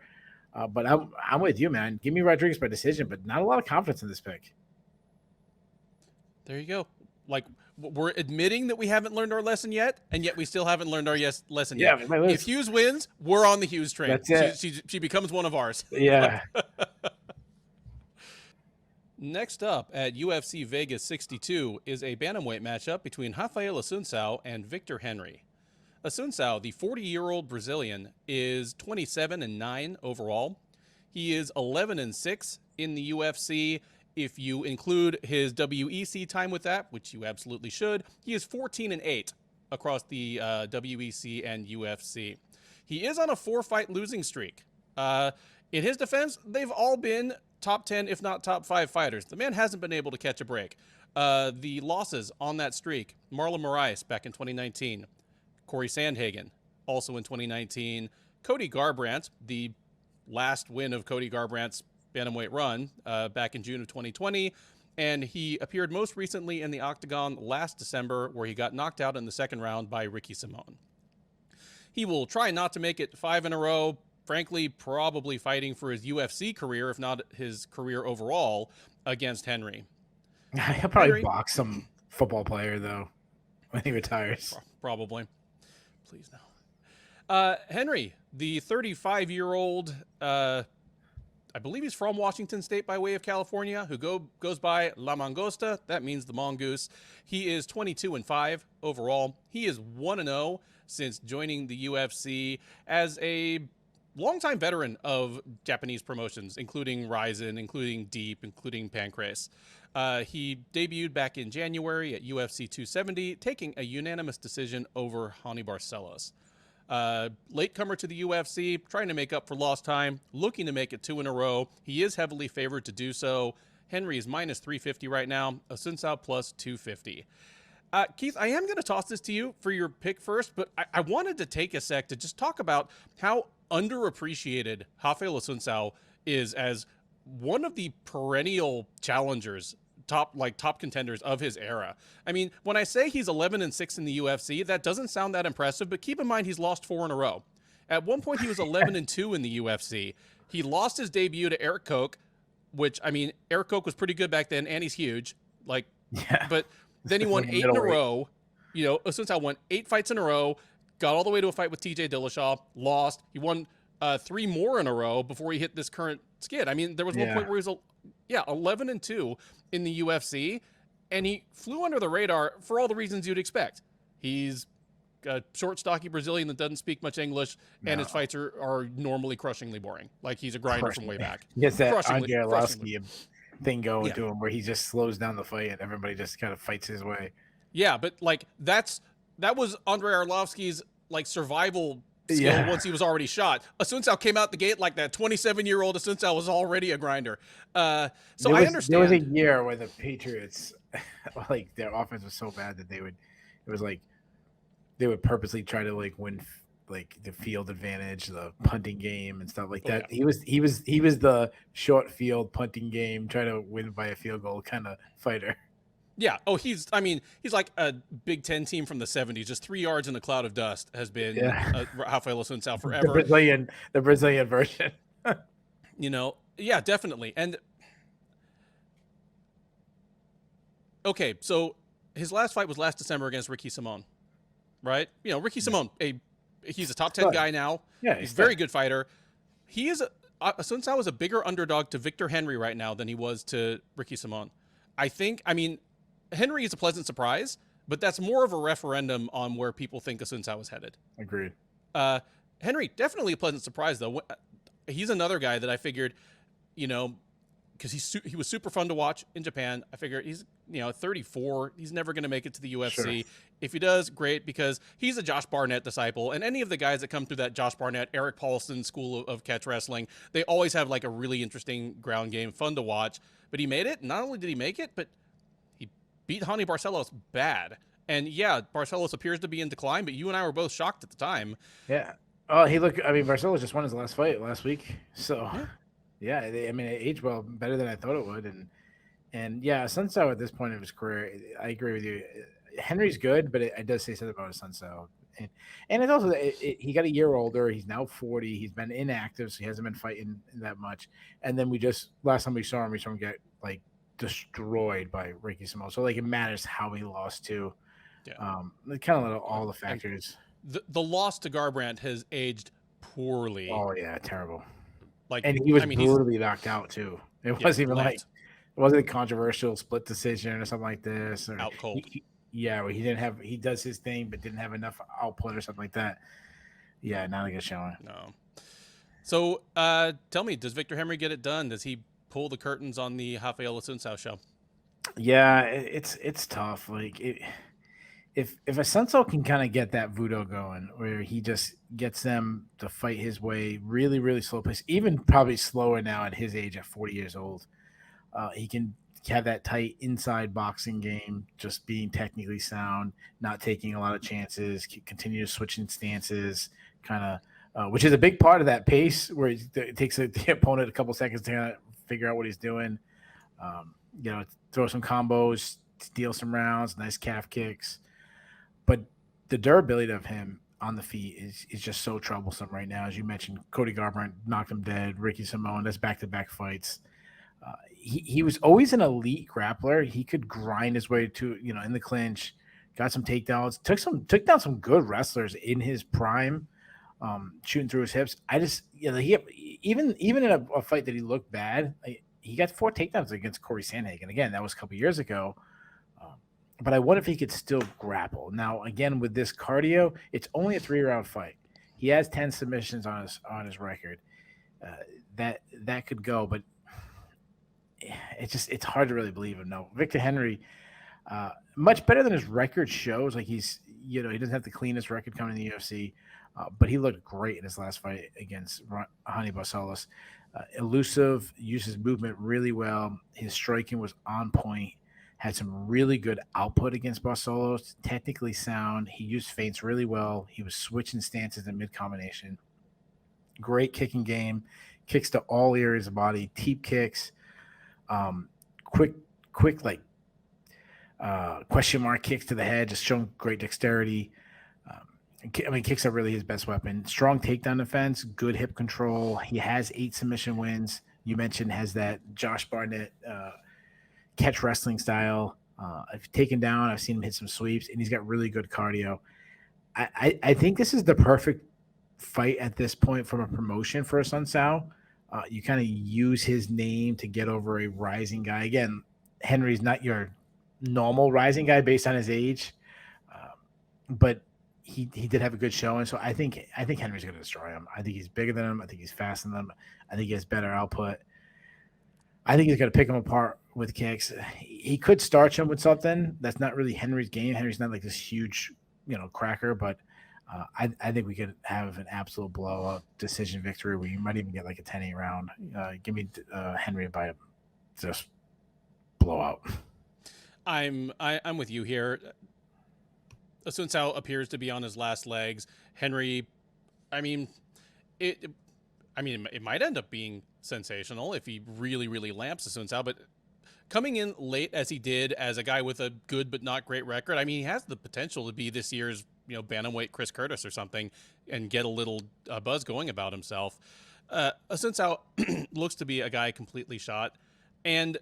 But I'm with you, man. Give me Rodriguez by decision, but not a lot of confidence in this pick.
There you go. Like, we're admitting that we haven't learned our lesson yet, and yet we still haven't learned our lesson yet. If Hughes wins, we're on the Hughes train.
That's it.
She becomes one of ours.
Yeah.
Next up at UFC Vegas 62 is a bantamweight matchup between Raphael Assuncao and Victor Henry. Assuncao, the 40-year-old Brazilian, is 27-9 overall. He is 11-6 in the UFC. If you include his WEC time with that, which you absolutely should, he is 14-8 across the WEC and UFC. He is on a 4-fight losing streak. In his defense, they've all been top 10, if not top 5 fighters. The man hasn't been able to catch a break. The losses on that streak: Marlon Moraes back in 2019. Corey Sandhagen, also in 2019. Cody Garbrandt, the last win of Cody Garbrandt's bantamweight run back in June of 2020. And he appeared most recently in the octagon last December, where he got knocked out in the second round by Ricky Simon. He will try not to make it 5 in a row. Frankly, probably fighting for his UFC career, if not his career overall, against Henry.
He'll probably box some football player, though, when he retires.
Probably. Please no. Henry, the 35-year-old, I believe he's from Washington State by way of California, who goes by La Mangosta. That means the mongoose. He is 22-5 overall. He is 1-0 since joining the UFC as a longtime veteran of Japanese promotions, including Ryzen, including Deep, including Pancrase. He debuted back in January at UFC 270, taking a unanimous decision over Hani Barcelos. Latecomer to the UFC, trying to make up for lost time, looking to make it 2 in a row. He is heavily favored to do so. Henry is minus 350 right now. Assuncao plus 250. Keith, I am going to toss this to you for your pick first, but I wanted to take a sec to just talk about how underappreciated Raphael Assuncao is as one of the perennial challengers, top contenders of his era. I mean, when I say he's 11-6 in the UFC, that doesn't sound that impressive, but keep in mind he's lost 4 in a row. At one point, he was 11-2 in the UFC. He lost his debut to Erik Koch, which, I mean, Erik Koch was pretty good back then, and he's huge. But then he won 8 in a row. You know, Assuncao won 8 fights in a row, got all the way to a fight with TJ Dillashaw, lost. He won 3 more in a row before he hit this current skid. I mean, there was one point where he was 11-2 in the UFC, and he flew under the radar for all the reasons you'd expect. He's a short, stocky Brazilian that doesn't speak much English, and his fights are normally crushingly boring. Like, he's a grinder from way back.
He gets that Andre Arlovski thing going to him where he just slows down the fight and everybody just kind of fights his way.
Yeah, but like that was Andre Arlovski's like survival skill once he was already shot. Assuncao came out the gate like that. 27-year-old Assuncao was already a grinder. I understand.
There was a year where the Patriots, like, their offense was so bad that they would purposely try to like win like the field advantage, the punting game and stuff like that. Yeah. He was the short field punting game, trying to win by a field goal kind of fighter.
Yeah. Oh, he's like a Big Ten team from the 70s. Just 3 yards in a cloud of dust has been Raphael Assuncao forever.
The Brazilian version.
You know, yeah, definitely. And okay, so his last fight was last December against Ricky Simon, right? You know, Ricky Simon, he's a top 10 guy now. Yeah, he's a very good fighter. Assuncao is a bigger underdog to Victor Henry right now than he was to Ricky Simon. I think, I mean, Henry is a pleasant surprise, but that's more of a referendum on where people think Assuncao is headed.
Agreed.
Henry, definitely a pleasant surprise, though. He's another guy that I figured, you know, because he was super fun to watch in Japan. I figured he's, 34. He's never going to make it to the UFC. Sure. If he does, great, because he's a Josh Barnett disciple. And any of the guys that come through that Josh Barnett, Eric Paulson school of catch wrestling, they always have like a really interesting ground game, fun to watch. But he made it. Not only did he make it, but he beat Hani Barcelos bad. And yeah, Barcelos appears to be in decline, but you and I were both shocked at the time.
Yeah. Oh, Barcelos just won his last fight last week. So, yeah, it aged well, better than I thought it would. And yeah, Assuncao at this point of his career, I agree with you. Henry's good, but it does say something about Assuncao. And it's also, he got a year older. He's now 40. He's been inactive, so he hasn't been fighting that much. And then last time we saw him get, like, destroyed by Ricky Simone. So, like, it matters how he lost to. Yeah. Kind of all the factors.
The loss to Garbrandt has aged poorly.
Oh yeah, terrible.
Like,
and he was brutally knocked out too. It wasn't even it wasn't a controversial split decision or something like this. Or
out cold.
Where he does his thing but didn't have enough output or something like that. Yeah, not a good showing.
No. So tell me, does Victor Henry get it done? Does he pull the curtains on the Raphael Assuncao show?
Yeah, it's tough. Like If Assuncao can kind of get that voodoo going, where he just gets them to fight his way, really, really slow pace, even probably slower now at his age, at 40 years old, he can have that tight inside boxing game, just being technically sound, not taking a lot of chances, continue switching stances, kind of, which is a big part of that pace, where it takes the opponent a couple seconds to kind of figure out what he's doing. Throw some combos, steal some rounds, nice calf kicks. But the durability of him on the feet is just so troublesome right now. As you mentioned, Cody Garbrandt knocked him dead. Ricky Simone, that's back-to-back fights. He was always an elite grappler. He could grind his way to, in the clinch, got some takedowns, took down some good wrestlers in his prime, shooting through his hips. Even in a fight that he looked bad, he got 4 takedowns against Corey Sandhagen. Again, that was a couple years ago. But I wonder if he could still grapple. Now, again, with this cardio, it's only a 3-round fight. He has 10 submissions on his record. That could go, but it's hard to really believe him. No, Victor Henry, much better than his record shows. Like he doesn't have the cleanest record coming in the UFC, but he looked great in his last fight against Hani Barcelos. Elusive, uses movement really well. His striking was on point. Had some really good output against Barcelos, technically sound. He used feints really well. He was switching stances in mid-combination. Great kicking game. Kicks to all areas of the body. Teep kicks. Quick question mark kicks to the head, just showing great dexterity. Kicks are really his best weapon. Strong takedown defense, good hip control. He has 8 submission wins. You mentioned has that Josh Barnett catch wrestling style. I've taken down. I've seen him hit some sweeps, and he's got really good cardio. I think this is the perfect fight at this point from a promotion for Assuncao. You kind of use his name to get over a rising guy. Again, Henry's not your normal rising guy based on his age, but he did have a good showing. So I think Henry's going to destroy him. I think he's bigger than him. I think he's faster than him. I think he has better output. I think he's going to pick him apart with kicks. He could starch him with something that's not really Henry's game. Henry's not like this huge, cracker, but I think we could have an absolute blowout decision victory where you might even get like a 10-8 round. Give me Henry by a just blowout. I'm
with you here. Assuncao appears to be on his last legs. Henry, it might end up being sensational if he really, really lamps Assuncao, but coming in late as he did as a guy with a good but not great record, he has the potential to be this year's bantamweight Chris Curtis or something and get a little buzz going about himself. Assuncao looks to be a guy completely shot, and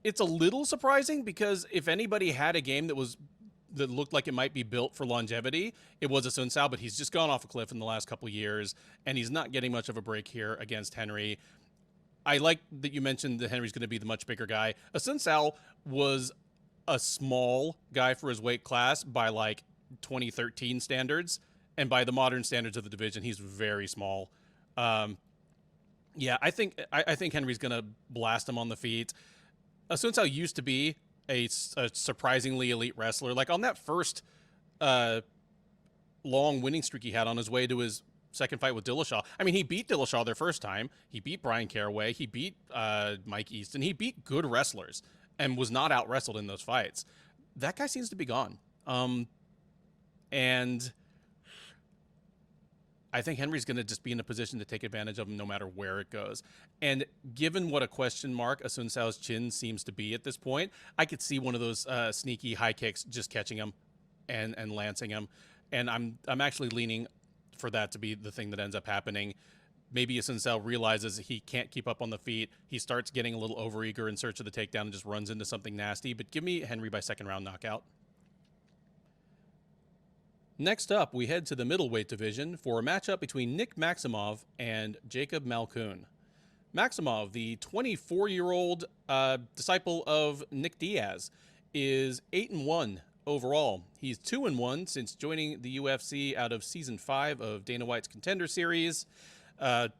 it's a little surprising because if anybody had a game that looked like it might be built for longevity, it was Assuncao, but he's just gone off a cliff in the last couple of years, and he's not getting much of a break here against Henry. I like that you mentioned that Henry's going to be the much bigger guy. Assuncao was a small guy for his weight class by like 2013 standards, and by the modern standards of the division, he's very small. Yeah, I think Henry's going to blast him on the feet. Assuncao used to be a surprisingly elite wrestler. Like on that first long winning streak he had on his way to his second fight with Dillashaw. I mean, he beat Dillashaw their first time. He beat Brian Caraway. He beat Mike Easton. He beat good wrestlers and was not out wrestled in those fights. That guy seems to be gone. And I think Henry's going to just be in a position to take advantage of him no matter where it goes. And given what a question mark Assuncao's chin seems to be at this point, I could see one of those sneaky high kicks just catching him and lancing him. And I'm actually leaning for that to be the thing that ends up happening. Maybe Assuncao realizes he can't keep up on the feet. He starts getting a little overeager in search of the takedown and just runs into something nasty. But give me Henry by second round knockout. Next up, we head to the middleweight division for a matchup between Nick Maximov and Jacob Malkoun. Maximov, the 24-year-old disciple of Nick Diaz, is 8-1 overall. He's 2-1 since joining the UFC out of Season 5 of Dana White's Contender Series. That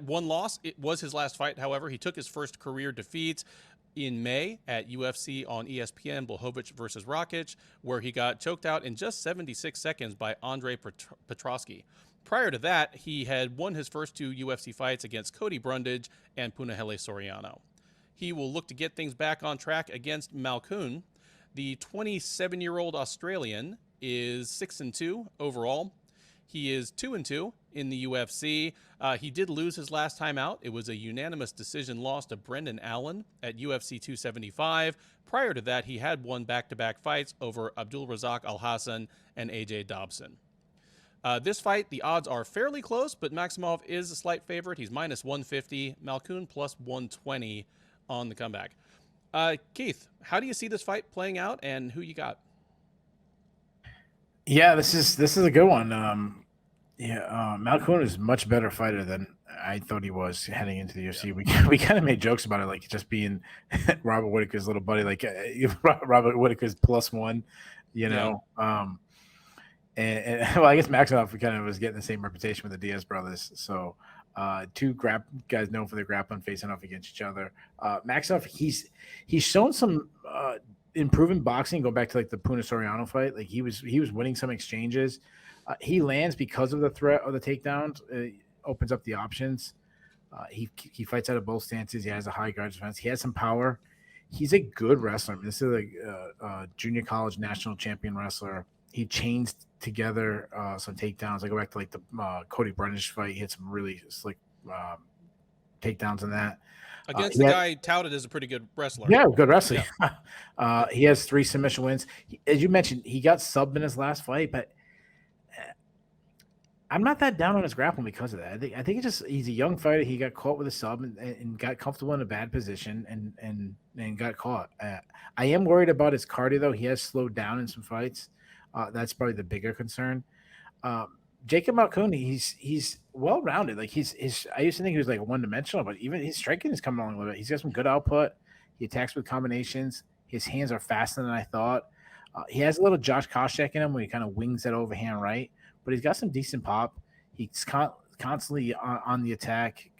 one loss, it was his last fight, however. He took his first career defeat in May at UFC on ESPN, Blachowicz versus Rakic, where he got choked out in just 76 seconds by Andre Petroski. Prior to that, he had won his first two UFC fights against Cody Brundage and Punahele Soriano. He will look to get things back on track against Malkoun. The 27-year-old Australian is 6-2 overall. He is 2-2 in the UFC. He did lose his last time out. It was a unanimous decision loss to Brendan Allen at UFC 275. Prior to that, he had won back-to-back fights over Abdul Razak Al-Hassan and AJ Dobson. This fight, the odds are fairly close, but Maximov is a slight favorite. He's minus 150, Malkoun plus 120 on the comeback. Keith, how do you see this fight playing out, and who you got?
Yeah, this is a good one. Malkoun is a much better fighter than I thought he was heading into the UFC. We kind of made jokes about it, like just being Robert Whittaker's little buddy, like Robert Whittaker's +1, you know. Yeah. Well, I guess Maximov kind of was getting the same reputation with the Diaz brothers. So two guys known for their grappling facing off against each other. Maximov, he's shown some improving boxing. Go back to like the Puna Soriano fight. Like he was winning some exchanges. He lands because of the threat of the takedowns. Opens up the options. He fights out of both stances. He has a high guard defense. He has some power. He's a good wrestler. I mean, this is a junior college national champion wrestler. He chains together some takedowns. I go back to like the Cody Brundage fight. He had some really slick takedowns in that.
Against the guy touted as a pretty good wrestler.
Yeah, good wrestler. Yeah. He has 3 submission wins. As you mentioned, he got subbed in his last fight, but I'm not that down on his grappling because of that. I think he's a young fighter. He got caught with a sub and got comfortable in a bad position and got caught. I am worried about his cardio, though. He has slowed down in some fights. That's probably the bigger concern. Jacob Malkoun, he's well rounded. Like I used to think he was like one dimensional, but even his striking is coming along a little bit. He's got some good output. He attacks with combinations. His hands are faster than I thought. He has a little Josh Koscheck in him where he kind of wings that overhand right, but he's got some decent pop. He's constantly on the attack.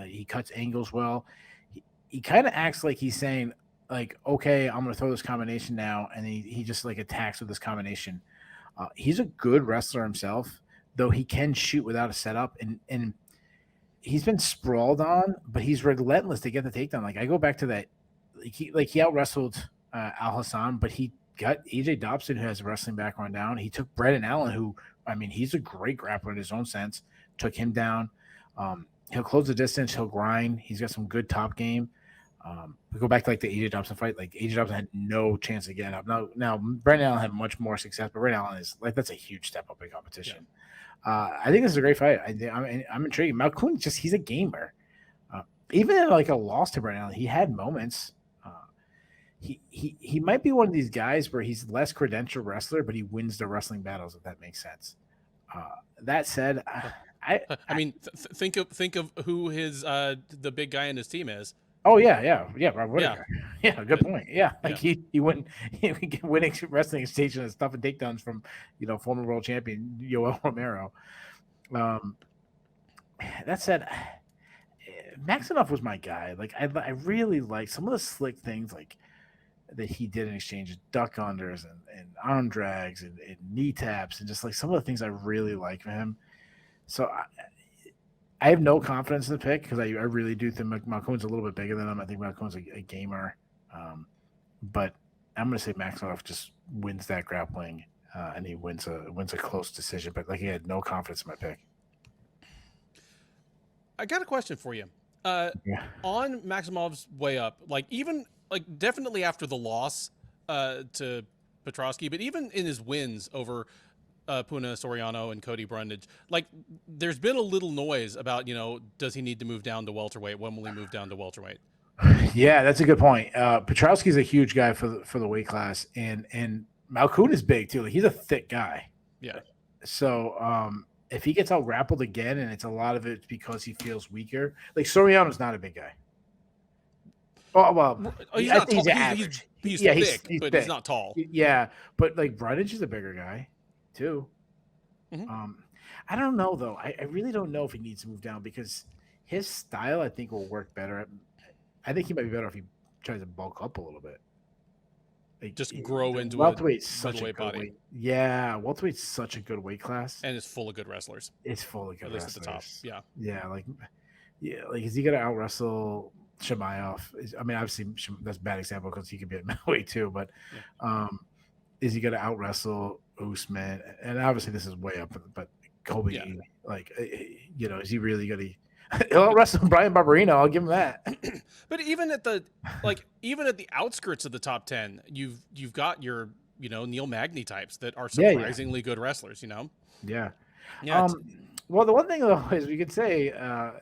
He cuts angles well. He kind of acts like he's saying, like, okay, I'm going to throw this combination now, and he just like attacks with this combination. He's a good wrestler himself, though he can shoot without a setup, and he's been sprawled on, but he's relentless to get the takedown. Like I go back to that, he out wrestled Al Hassan, but he got AJ Dobson, who has a wrestling background, down. He took Brendan Allen, who, I mean, he's a great grappler in his own sense, took him down. He'll close the distance. He'll grind. He's got some good top game. We go back to like the AJ Dobson fight. Like AJ Dobson had no chance to get up. Now Brendan Allen had much more success, but Brendan Allen is like, that's a huge step up in competition. Yeah. I think this is a great fight. I'm intrigued. Malkoun, he's a gamer. Even in like a loss to Brendan Allen, he had moments. He might be one of these guys where he's less credentialed wrestler, but he wins the wrestling battles, if that makes sense. That said,
I mean, think of who his the big guy in his team is.
Oh yeah, Rob Whittaker.
Yeah.
Yeah, good point. Yeah, like
Yeah.
he winning wrestling station and stuff and takedowns from former world champion Yoel Romero. That said, Maximov was my guy. Like I really like some of the slick things like that he did in exchange of duck unders and arm drags and knee taps and just like some of the things I really like from him. So I have no confidence in the pick because I really do think Malkoun's a little bit bigger than him. I think Malkoun's a gamer, but I'm going to say Maximov just wins that grappling and he wins a close decision. But like he had no confidence in my pick.
I got a question for you. On Maximov's way up, definitely after the loss to Petrosky, but even in his wins over Puna Soriano and Cody Brundage, like there's been a little noise about, does he need to move down to welterweight? When will he move down to welterweight?
Yeah, that's a good point. Petrosky's a huge guy for the weight class, and Malkoun is big too. Like, he's a thick guy.
Yeah.
So if he gets out grappled again, and it's a lot of it because he feels weaker, like Soriano's not a big guy. Oh well,
he's
I
not
think
tall.
he's average.
He's
yeah,
thick,
he's
but
thick.
he's not tall.
Yeah, but like Brundage is a bigger guy too.
Mm-hmm.
I don't know though. I really don't know if he needs to move down because his style I think will work better. I think he might be better if he tries to bulk up a little bit. Like,
just grow into
welterweight's such a good
body.
Weight. Yeah, welterweight's such a good weight class,
and it's full of good wrestlers.
It's full of good wrestlers.
At the top.
Yeah. Like is he gonna out wrestle Shemaev? I mean, obviously that's a bad example because he could be at middleweight too. But is he gonna out wrestle Usman? And obviously this is way up, but Kobe, is he really gonna? He'll wrestle Brian Barberino. I'll give him that.
But even at the outskirts of the top 10, you've got your Neil Magny types that are surprisingly good wrestlers.
Yeah.
Yeah.
Well, the one thing though is we could say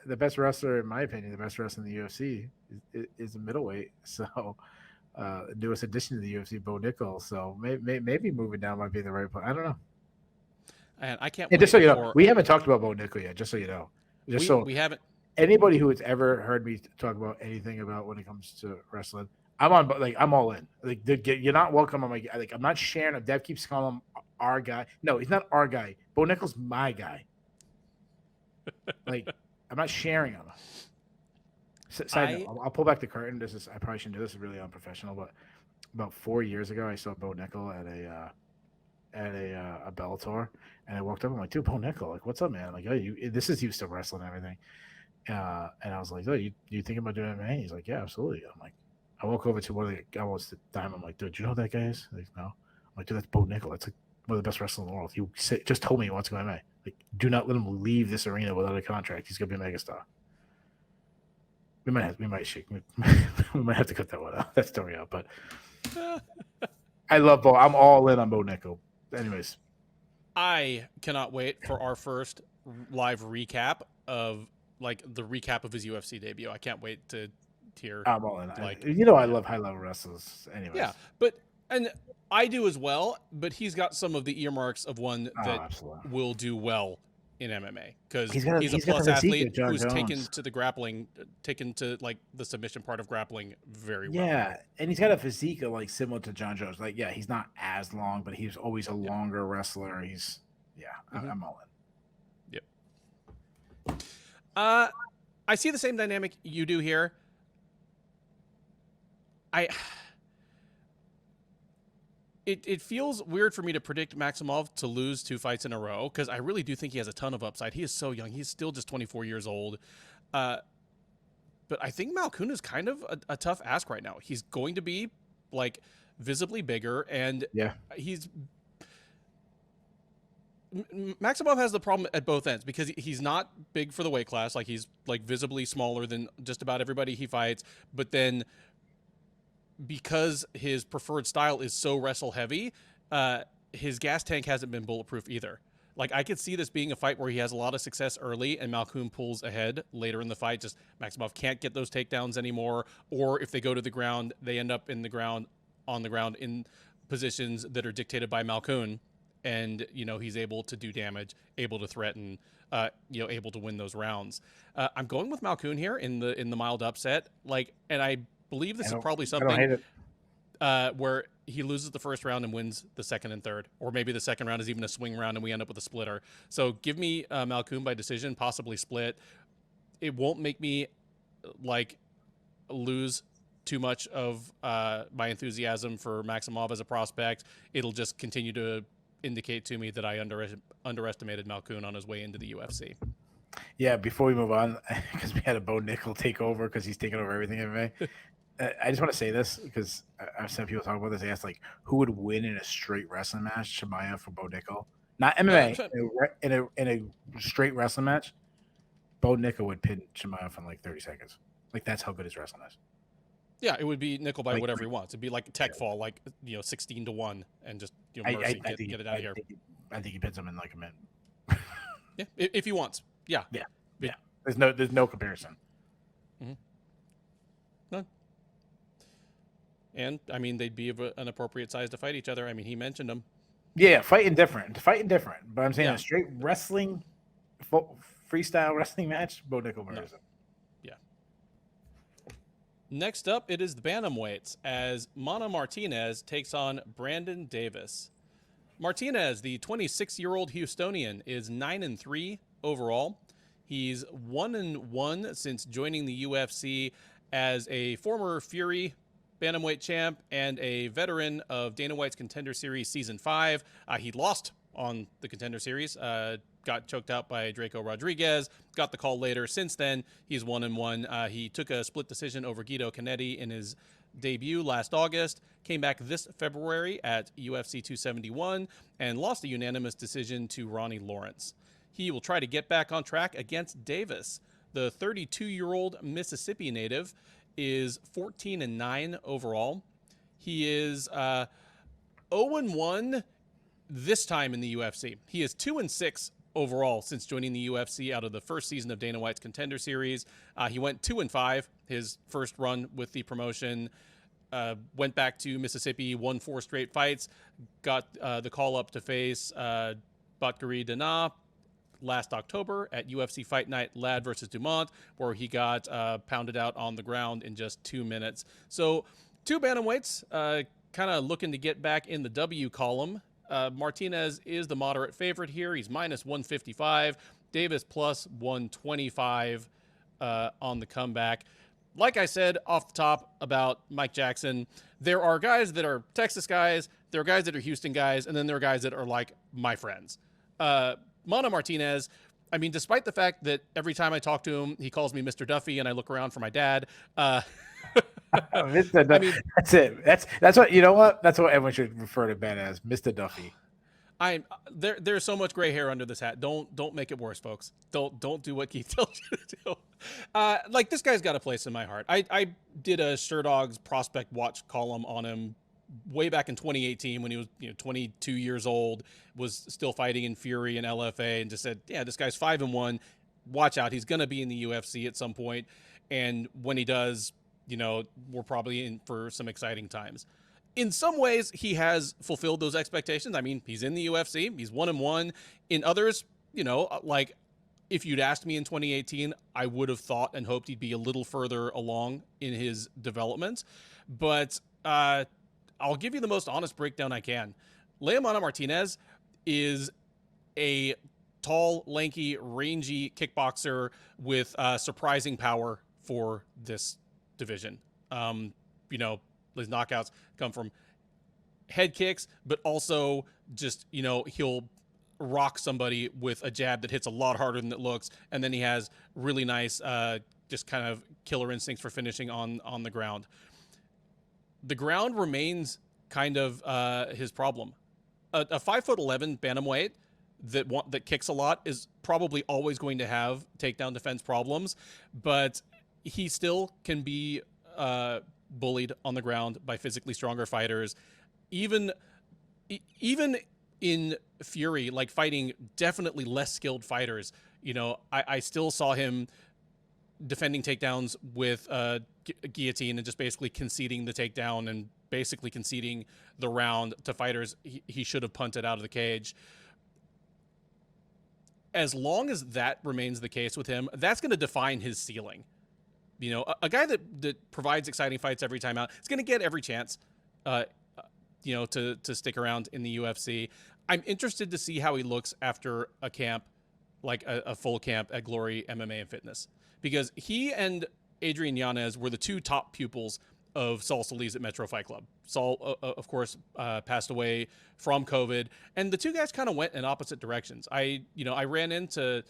the best wrestler, in my opinion, the best wrestler in the UFC is a middleweight. So newest addition to the UFC, Bo Nickal. So maybe moving down might be the right point. I don't know.
And I can't.
And just so you know, we haven't talked about Bo Nickal yet. Just so you know.
We haven't.
Anybody who has ever heard me talk about anything about when it comes to wrestling, I'm all in. Like, you're not welcome on my. I'm not sharing. Dev keeps calling him our guy. No, he's not our guy. Bo Nickal's my guy. Like, I'm not sharing him. Side note, I'll pull back the curtain. I probably shouldn't do this. It's really unprofessional. But about 4 years ago, I saw Bo Nickal at a Bellator, and I walked up. I'm like, dude, Bo Nickal, like, what's up, man? I'm like, oh, this is you still wrestling and everything. And I was like, oh, you thinking about doing MMA? He's like, yeah, absolutely. I'm like, I walk over to one of the guys at the time. I'm like, dude, do you know who that guy is? Like, no. I'm like, dude, that's Bo Nickal. That's like one of the best wrestlers in the world. He just told me he wants to go MMA. Like, do not let him leave this arena without a contract. He's gonna be a megastar. We might have to cut that story out. But I love Bo. I'm all in on Bo Nickal. Anyways,
I cannot wait for our first live recap of the recap of his UFC debut. I can't wait to hear.
I'm all in. I love high level wrestlers. Anyways,
yeah, and I do as well. But he's got some of the earmarks of one that will do well in MMA because he's a plus athlete who's taken to the submission part of grappling very well.
Yeah, and he's got a physique similar to Jon Jones. He's not as long, but he's always a longer wrestler. I'm all in.
Yep. I see the same dynamic you do here. It feels weird for me to predict Maximov to lose 2 fights in a row because I really do think he has a ton of upside. He is so young. He's still just 24 years old. But I think Malkoun is kind of a tough ask right now. He's going to be visibly bigger, and Maximov has the problem at both ends because he's not big for the weight class. He's visibly smaller than just about everybody he fights. But then because his preferred style is so wrestle heavy, his gas tank hasn't been bulletproof either. I could see this being a fight where he has a lot of success early and Malkoun pulls ahead later in the fight. Just Maximov can't get those takedowns anymore. Or if they go to the ground, they end up on the ground in positions that are dictated by Malkoun. and he's able to do damage, able to threaten, able to win those rounds. I'm going with Malkoun here in the mild upset, and I believe this is probably something where he loses the first round and wins the second and third, or maybe the second round is even a swing round and we end up with a splitter. So give me Malkoun by decision, possibly split. It won't make me lose too much of my enthusiasm for Maximov as a prospect. It'll just continue to indicate to me that I underestimated Malkoun on his way into the UFC.
Yeah, before we move on, because we had a Bo Nickal take over because he's taking over everything in MMA. I just want to say this because I've seen people talk about this. They asked who would win in a straight wrestling match, Chimaev for Bo Nickal, not MMA. In a straight wrestling match, Bo Nickal would pin Chimaev in 30 seconds. That's how good his wrestling is.
Yeah, it would be Nickal by whatever he wants. It'd be like tech fall, 16-1, and just mercy, get it out of here.
I think he pins him in a minute.
Yeah, if he wants. Yeah.
There's no comparison.
Mm-hmm. None. And they'd be of an appropriate size to fight each other. He mentioned them.
Yeah, fighting different. But I'm saying a straight wrestling, freestyle wrestling match, Bo Nickal versus him.
Yeah. Next up, it is the bantamweights as Mana Martinez takes on Brandon Davis. Martinez, the 26-year-old Houstonian, is 9-3 overall. He's 1-1 since joining the UFC as a former Fury bantamweight champ and a veteran of Dana White's Contender Series Season 5. He lost on the Contender Series, got choked out by Draco Rodriguez, got the call later. Since then, he's 1-1. He took a split decision over Guido Canetti in his debut last August, came back this February at UFC 271, and lost a unanimous decision to Ronnie Lawrence. He will try to get back on track against Davis. The 32-year-old Mississippi native is 14-9 overall. He is 0-1 this time in the UFC. He is 2-6 overall since joining the UFC out of the first season of Dana White's Contender Series. He went 2-5 his first run with the promotion. Went back to Mississippi, won 4 straight fights, got the call up to face Batgari Dana last October at UFC Fight Night, Ladd versus Dumont, where he got pounded out on the ground in just 2 minutes. So 2 bantamweights kind of looking to get back in the W column. Martinez is the moderate favorite here. He's -155. Davis +125 on the comeback. Like I said off the top about Mike Jackson, there are guys that are Texas guys, there are guys that are Houston guys, and then there are guys that are my friends. Mana Martinez, despite the fact that every time I talk to him, he calls me Mr. Duffy, and I look around for my dad.
Mr. Duffy. That's it. That's what, you know what? That's what everyone should refer to Ben as, Mr. Duffy.
There's so much gray hair under this hat. Don't make it worse, folks. Don't do what Keith tells you to do. This guy's got a place in my heart. I did a SureDogs prospect watch column on him way back in 2018 when he was 22 years old, was still fighting in Fury and LFA, and just said, yeah, this guy's 5-1. Watch out, he's gonna be in the UFC at some point, and when he does, we're probably in for some exciting times. In some ways, he has fulfilled those expectations. He's in the UFC. He's 1-1. In others, if you'd asked me in 2018, I would have thought and hoped he'd be a little further along in his development. But I'll give you the most honest breakdown I can. Leomana Martinez is a tall, lanky, rangy kickboxer with surprising power for this division. His knockouts come from head kicks, but also just, he'll rock somebody with a jab that hits a lot harder than it looks. And then he has really nice, just kind of killer instincts for finishing on the ground. The ground remains kind of his problem. A 5'11" bantamweight that kicks a lot is probably always going to have takedown defense problems, but he still can be bullied on the ground by physically stronger fighters. Even in Fury, fighting definitely less skilled fighters, I still saw him defending takedowns with guillotine and just basically conceding the takedown and basically conceding the round to fighters he should have punted out of the cage. As long as that remains the case with him, that's going to define his ceiling. You know, a guy that provides exciting fights every time out, is going to get every chance, you know, to stick around in the UFC. I'm interested to see how he looks after a camp, like a full camp at Glory MMA and Fitness, because he and Adrian Yanez were the two top pupils of Saul Solis at Metro Fight Club. Saul, of course, passed away from COVID, and the two guys kind of went in opposite directions. I ran into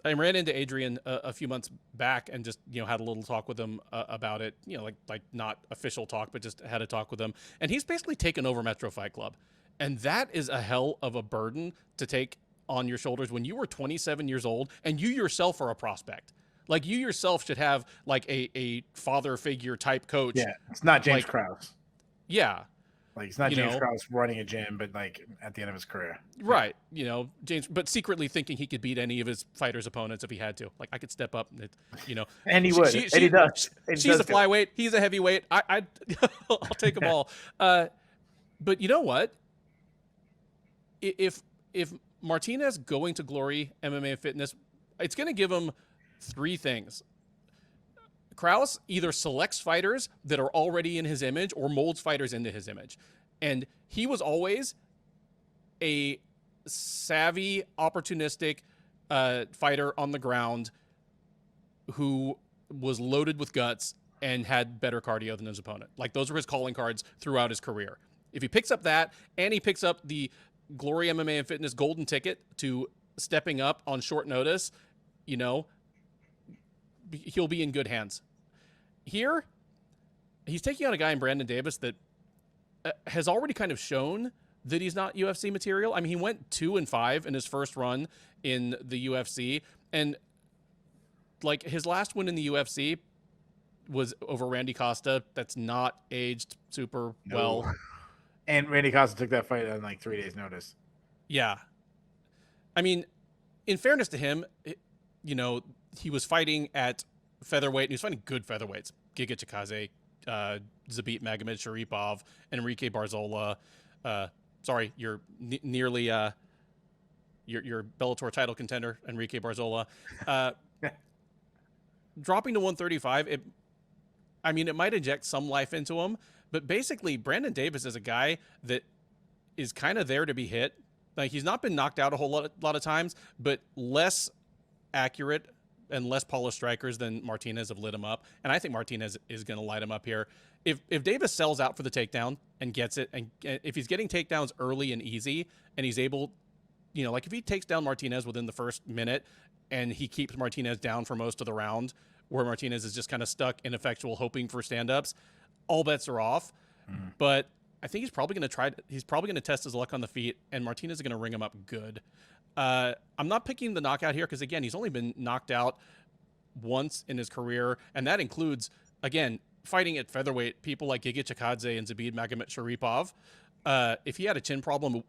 Adrian a few months back and just, you know, had a little talk with him about it, you know, like not official talk, but just had a talk with him. And he's basically taken over Metro Fight Club. And that is a hell of a burden to take on your shoulders when you were 27 years old and you yourself are a prospect. Like, you yourself should have like a father figure type coach.
Yeah, it's not James Krause.
Yeah.
Like, it's not James Krause running a gym, but like at the end of his career.
Right. You know, James, but secretly thinking he could beat any of his fighters' opponents if he had to. Like, I could step up, and you know.
And he would. And he does.
She's a flyweight. He's a heavyweight. I'll take them all. But you know what? If Martinez going to Glory MMA and Fitness, it's going to give him three things. Krause either selects fighters that are already in his image or molds fighters into his image. And he was always a savvy, opportunistic fighter on the ground who was loaded with guts and had better cardio than his opponent. Like, those were his calling cards throughout his career. If he picks up that and he picks up the Glory MMA and Fitness golden ticket to stepping up on short notice, you know, he'll be in good hands. Here, he's taking on a guy in Brandon Davis that has already kind of shown that he's not UFC material. I mean, he went 2-5 in his first run in the UFC, and like, his last win in the UFC was over Randy Costa. That's not aged super well.
And Randy Costa took that fight on like 3 days' notice.
Yeah. I mean, in fairness to him, you know, he was fighting at featherweight, and he was fighting good featherweights. Giga Chikadze, Zabit Magomedsharipov, Enrique Barzola. Sorry, you're nearly your Bellator title contender, Enrique Barzola. Dropping to 135, it might inject some life into him, but basically Brandon Davis is a guy that is kind of there to be hit. Like, he's not been knocked out a whole lot of times, but less accurate and less polished strikers than Martinez have lit him up. And I think Martinez is going to light him up here. If Davis sells out for the takedown and gets it, and if he's getting takedowns early and easy, and he's able, you know, like, if he takes down Martinez within the first minute and he keeps Martinez down for most of the round, where Martinez is just kind of stuck, ineffectual, hoping for stand-ups, all bets are off. But I think he's probably going to test his luck on the feet, and Martinez is going to ring him up good. I'm not picking the knockout here because, again, he's only been knocked out once in his career, and that includes, again, fighting at featherweight, people like Giga Chikadze and Zabit Magomedsharipov. If he had a chin problem,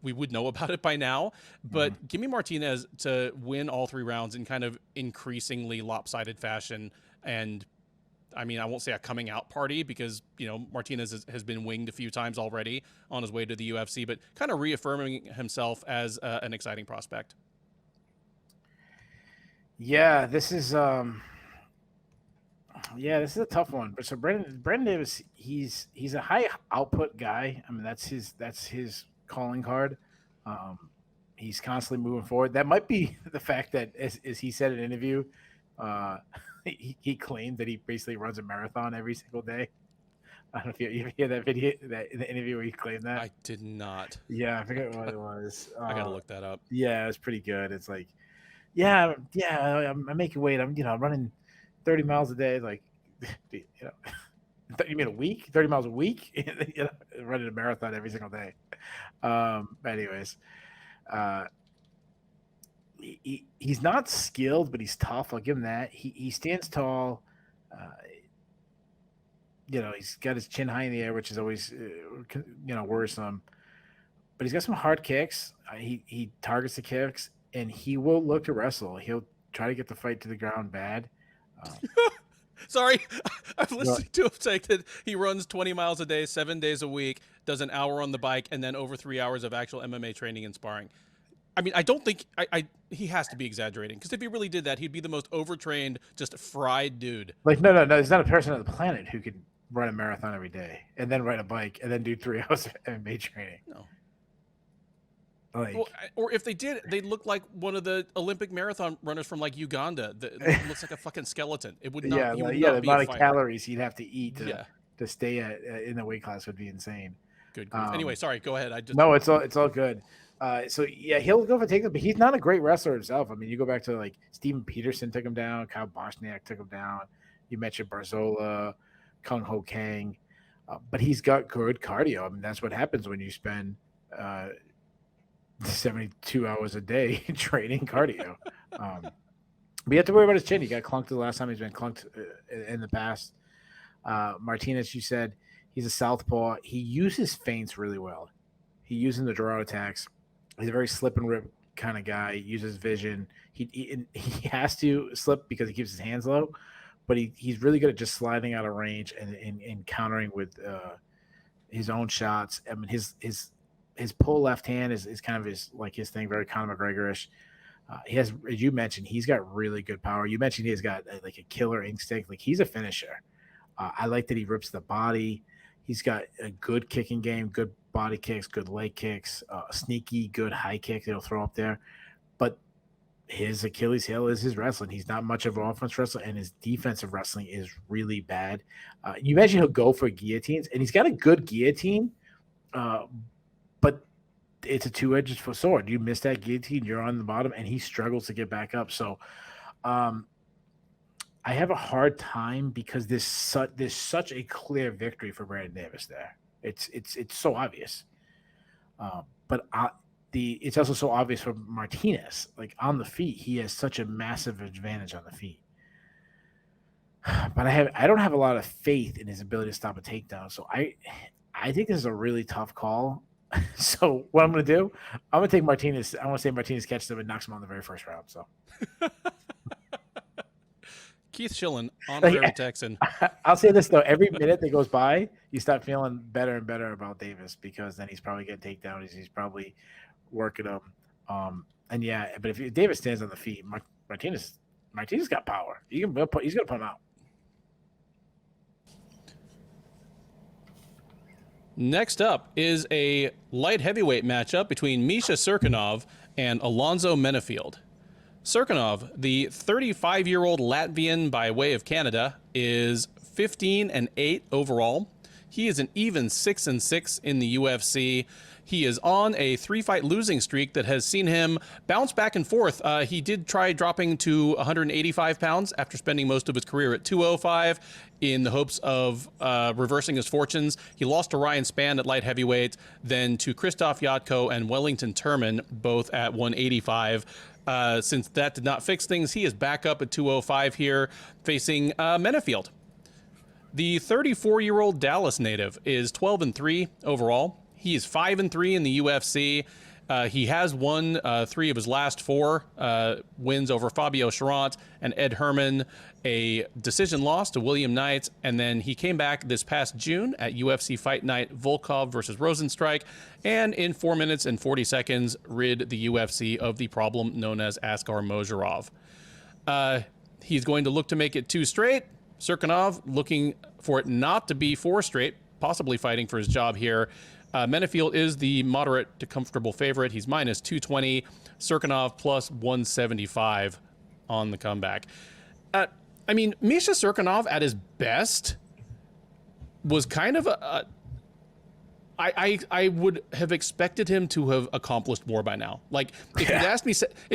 we would know about it by now. But give me Martinez to win all three rounds in kind of increasingly lopsided fashion. And I mean, I won't say a coming out party because, you know, Martinez has been winged a few times already on his way to the UFC, but kind of reaffirming himself as an exciting prospect.
Yeah, this is a tough one. But so Brandon Davis, he's a high output guy. I mean, that's his calling card. He's constantly moving forward. That might be the fact that, as he said in an interview, he claimed that he basically runs a marathon every single day. I don't know if you hear that video, the interview where he claimed that.
I did not.
Yeah, I forget what it was.
I gotta look that up.
Yeah, it was pretty good. It's like, I'm making weight. I'm running 30 miles a day. Like, you mean a week? 30 miles a week? Running a marathon every single day. Anyways, he's not skilled, but he's tough. I'll give him that. He stands tall. He's got his chin high in the air, which is always, worrisome. But he's got some hard kicks. He targets the kicks, and he will look to wrestle. He'll try to get the fight to the ground bad.
Sorry, I'm listening to him say that he runs 20 miles a day, 7 days a week, does an hour on the bike, and then over 3 hours of actual MMA training and sparring. I mean, I don't think he has to be exaggerating, because if he really did that, he'd be the most overtrained, just fried dude.
Like, no, there's not a person on the planet who could run a marathon every day and then ride a bike and then do 3 hours of MMA training.
No.
Like,
well, or if they did, they'd look like one of the Olympic marathon runners from like Uganda that looks like a fucking skeleton. It would not.
the amount of calories he'd have to eat to stay in the weight class would be insane.
Good. Anyway, sorry. Go ahead.
No, it's all good. So yeah, he'll go for takedowns, but he's not a great wrestler himself. I mean, you go back to like Steven Peterson took him down, Kyle Bochniak took him down. You mentioned Barzola, Kung Ho Kang, but he's got good cardio. I mean, that's what happens when you spend 72 hours a day training cardio. But you have to worry about his chin. He got clunked the last time. He's been clunked in the past. Martinez, you said he's a southpaw. He uses feints really well. He uses the draw attacks. He's a very slip and rip kind of guy. He uses vision. He has to slip because he keeps his hands low, but he's really good at just sliding out of range and countering with his own shots. I mean, his pull left hand is kind of his thing, very Conor McGregor-ish. He has, as you mentioned, he's got really good power. You mentioned he's got like a killer instinct. Like, he's a finisher. I like that he rips the body. He's got a good kicking game, good body kicks, good leg kicks, sneaky, good high kick that he'll throw up there. But his Achilles heel is his wrestling. He's not much of an offense wrestler, and his defensive wrestling is really bad. You mentioned he'll go for guillotines, and he's got a good guillotine, but it's a two-edged sword. You miss that guillotine, you're on the bottom, and he struggles to get back up. So I have a hard time because there's such a clear victory for Brandon Davis there. It's so obvious. But it's also so obvious for Martinez. Like, on the feet, he has such a massive advantage on the feet. But I don't have a lot of faith in his ability to stop a takedown. So I think this is a really tough call. So what I'm going to do, I'm going to take Martinez. I want to say Martinez catches him and knocks him on the very first round. So
Keith Shillan, honorary Texan.
I'll say this though: every minute that goes by, you start feeling better and better about Davis, because then he's probably getting takedowns. He's probably working him. And yeah, but if Davis stands on the feet, Martinez got power. He's gonna put him out.
Next up is a light heavyweight matchup between Misha Cirkunov and Alonzo Menifield. Cirkunov, the 35-year-old Latvian by way of Canada, is 15-8 overall. He is an even 6-6 in the UFC. He is on a 3-fight losing streak that has seen him bounce back and forth. He did try dropping to 185 pounds after spending most of his career at 205 in the hopes of reversing his fortunes. He lost to Ryan Spann at light heavyweight, then to Krzysztof Jotko and Wellington Turman, both at 185. Since that did not fix things, he is back up at 205 here, facing Menifield. The 34-year-old Dallas native is 12-3 overall. He is 5-3 in the UFC. He has won 3 of his last 4 wins over Fabio Charant and Ed Herman, a decision loss to William Knight, and then he came back this past June at UFC Fight Night, Volkov versus Rosenstrike, and in 4 minutes and 40 seconds rid the UFC of the problem known as Askar Mozharov. He's going to look to make it 2 straight. Cirkunov looking for it not to be 4 straight, possibly fighting for his job here. Menifield is the moderate to comfortable favorite. He's minus 220. Cirkunov plus 175 on the comeback. I mean, Misha Cirkunov at his best was kind of I would have expected him to have accomplished more by now. Like, if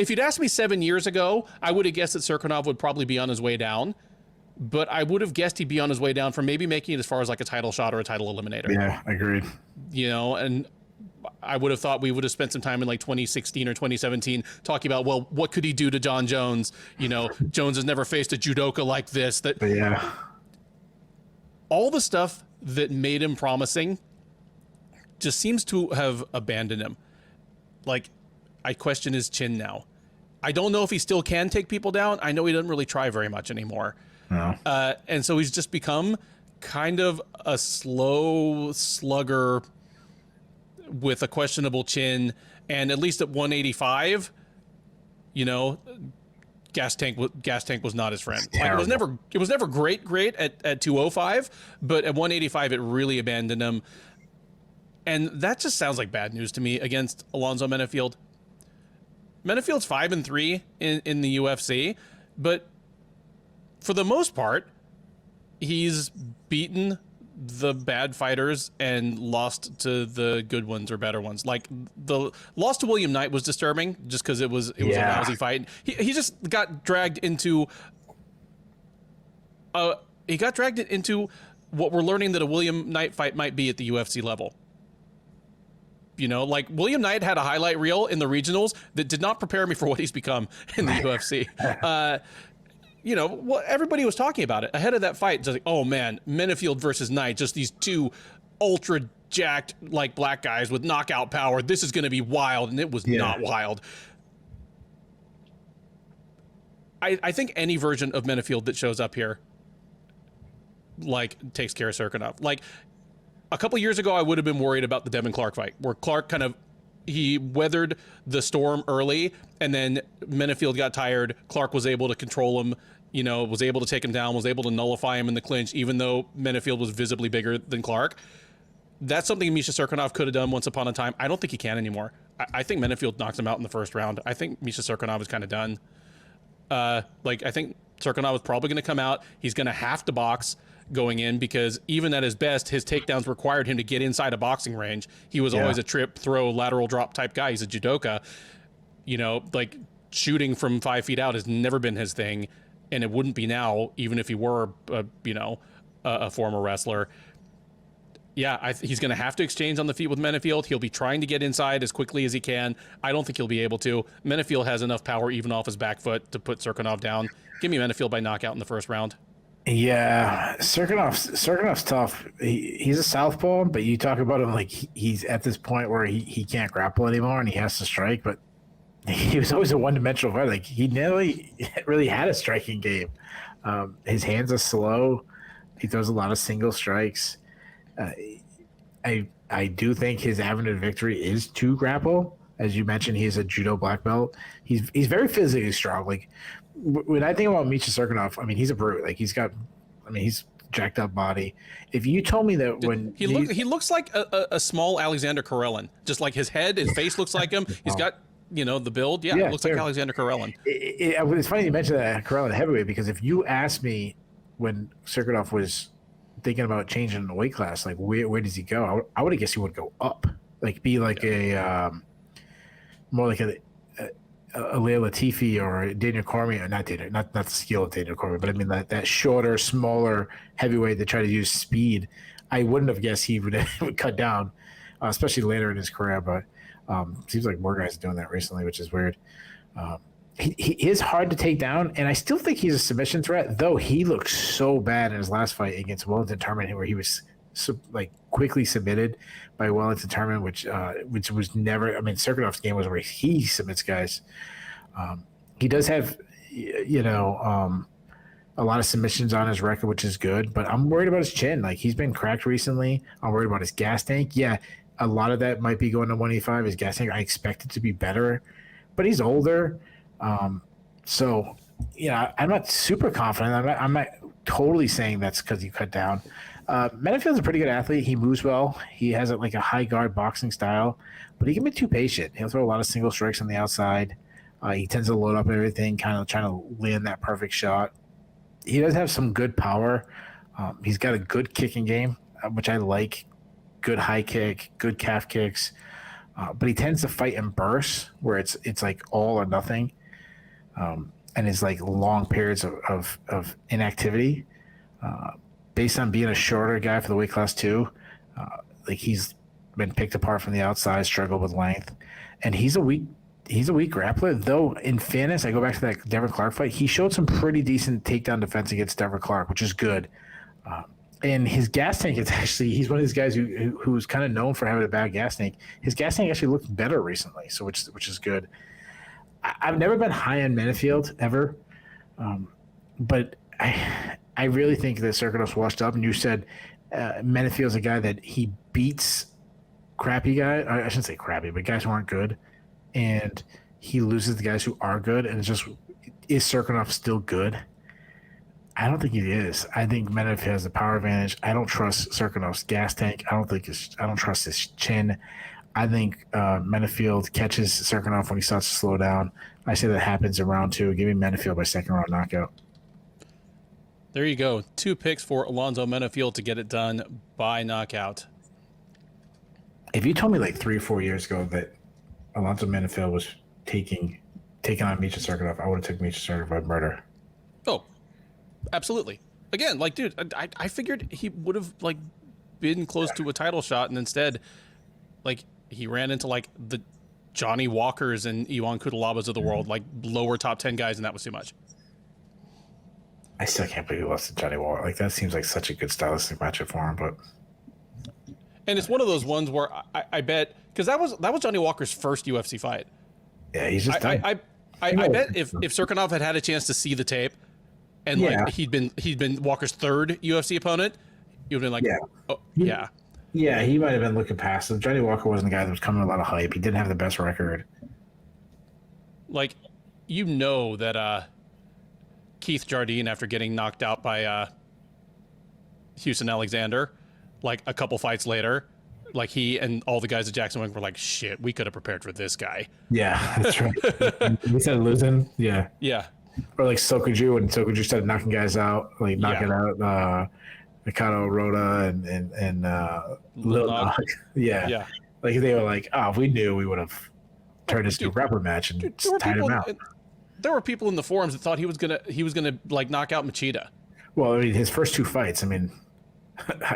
you'd asked me 7 years ago, I would have guessed that Cirkunov would probably be on his way down. But I would have guessed he'd be on his way down from maybe making it as far as like a title shot or a title eliminator.
Yeah, agreed.
You know, and I would have thought we would have spent some time in like 2016 or 2017 talking about, well, what could he do to John Jones? You know, Jones has never faced a judoka like this. All the stuff that made him promising just seems to have abandoned him. Like, I question his chin now. I don't know if he still can take people down. I know he doesn't really try very much anymore.
No.
And so he's just become kind of a slow slugger with a questionable chin. And at least at 185, gas tank was not his friend. Like, it was never great at 205, but at 185 it really abandoned him. And that just sounds like bad news to me against Alonzo Menifield. Menifield's 5-3 in the UFC, but for the most part, he's beaten the bad fighters and lost to the good ones or better ones. Like, the loss to William Knight was disturbing just because it was a lousy fight. He just got dragged into what we're learning that a William Knight fight might be at the UFC level. Like, William Knight had a highlight reel in the regionals that did not prepare me for what he's become in the UFC. Everybody was talking about it ahead of that fight. Just like, oh man, Menifield versus Knight, just these two ultra jacked, like, black guys with knockout power. This is going to be wild. And it was not wild. I think any version of Menifield that shows up here, like, takes care of Cirkunov. Like, a couple years ago, I would have been worried about the Devin Clark fight, where Clark he weathered the storm early, and then Menifield got tired. Clark was able to control him, was able to take him down, was able to nullify him in the clinch, even though Menifield was visibly bigger than Clark. That's something Misha Cirkunov could have done once upon a time. I don't think he can anymore. I think Menifield knocks him out in the first round. I think Misha Cirkunov is kind of done. I think Cirkunov is probably going to come out. He's going to have to box going in, because even at his best, his takedowns required him to get inside a boxing range. He was always a trip, throw, lateral drop type guy. He's a judoka. Like, shooting from 5 feet out has never been his thing, and it wouldn't be now, even if he were a former wrestler. He's going to have to exchange on the feet with Menifield. He'll be trying to get inside as quickly as he can. I don't think he'll be able to. Menifield has enough power even off his back foot to put Cirkunov down. Give me Menifield by knockout in the first round.
Yeah, Cirkunov's tough. He's a southpaw, but you talk about him like he's at this point where he can't grapple anymore and he has to strike. But he was always a one-dimensional fighter. Like, he never really had a striking game. His hands are slow. He throws a lot of single strikes. I do think his avenue to victory is to grapple. As you mentioned, he is a judo black belt. He's very physically strong. Like, when I think about Misha Cirkunov, I mean, he's a brute. Like, he's jacked up body. If you told me that when
he looks like a small Alexander Karelin, just like his head, his face looks like him. He's got, the build. Yeah, it looks like Alexander Karelin.
It's funny you mentioned that Karelin heavyweight, because if you asked me when Cirkunov was thinking about changing the weight class, like, where does he go? I would have guessed he would go up, like, be like more like a Leah Latifi or Daniel Cormier, not the skill of Daniel Cormier, but I mean that shorter, smaller heavyweight that tried to use speed. I wouldn't have guessed he would cut down, especially later in his career. But seems like more guys are doing that recently, which is weird. He is hard to take down, and I still think he's a submission threat, though he looked so bad in his last fight against Wellington Turman, where he was quickly submitted by Wellington Turman, which was never. I mean, Cirkunov's game was where he submits guys. He does have, a lot of submissions on his record, which is good. But I'm worried about his chin. Like, he's been cracked recently. I'm worried about his gas tank. Yeah, a lot of that might be going to 185. His gas tank, I expect it to be better, but he's older. So, I'm not super confident. I'm not totally saying that's because he cut down. Menifield's a pretty good athlete. He moves well. He has a high guard boxing style, but he can be too patient. He'll throw a lot of single strikes on the outside. He tends to load up everything, kind of trying to land that perfect shot. He does have some good power. He's got a good kicking game, which I like. Good high kick, good calf kicks. But he tends to fight in bursts where it's like all or nothing. And it's like long periods of inactivity. Based on being a shorter guy for the weight class too, he's been picked apart from the outside, struggled with length, and he's a weak grappler. Though, in fairness, I go back to that Devin Clark fight. He showed some pretty decent takedown defense against Devin Clark, which is good. And his gas tank is he's one of these guys who's kind of known for having a bad gas tank. His gas tank actually looked better recently, so which is good. I've never been high on Menifield ever, but I really think that Cirkunov's washed up, and you said Menifield's a guy that he beats crappy guys. I shouldn't say crappy, but guys who aren't good, and he loses the guys who are good. And it's just, is Cirkunov still good? I don't think he is. I think Menifield has the power advantage. I don't trust Cirkunov's gas tank. I don't trust his chin. I think Menifield catches Cirkunov when he starts to slow down. I say that happens in round 2. Give me Menifield by second round knockout.
There you go. 2 picks for Alonzo Menifield to get it done by knockout.
If you told me like 3 or 4 years ago that Alonzo Menifield was taking on Misha Cirkunov, I would have took Misha Cirkunov by murder.
Oh, absolutely. Again, like, dude, I figured he would have like been close to a title shot, and instead, like, he ran into like the Johnny Walkers and Iwan Kutalabas of the world, like lower top 10 guys, and that was too much.
I still can't believe he lost to Johnny Walker. Like, that seems like such a good stylistic matchup for him, but.
And it's one of those ones where I bet, because that was Johnny Walker's first UFC fight.
Yeah, he's just done.
I bet if Cirkunov had a chance to see the tape, and like he'd been Walker's third UFC opponent, he would have been like,
yeah, he might have been looking past him. Johnny Walker wasn't a guy that was coming with a lot of hype. He didn't have the best record.
Like, you know that Keith Jardine, after getting knocked out by Houston Alexander, like a couple fights later, like he and all the guys at Jackson Wing were like, shit, we could have prepared for this guy. Yeah,
that's right. He started losing. Yeah.
Yeah.
Or like Sokoudjou, when Sokoudjou started knocking guys out, like knocking out Mikado Rota and Lil Nog. Yeah. Like, they were like, oh, if we knew, we would have turned this into a grappling match and tied him out.
There were people in the forums that thought he was gonna like knock out Machida.
Well, I mean, his first 2 fights, I mean,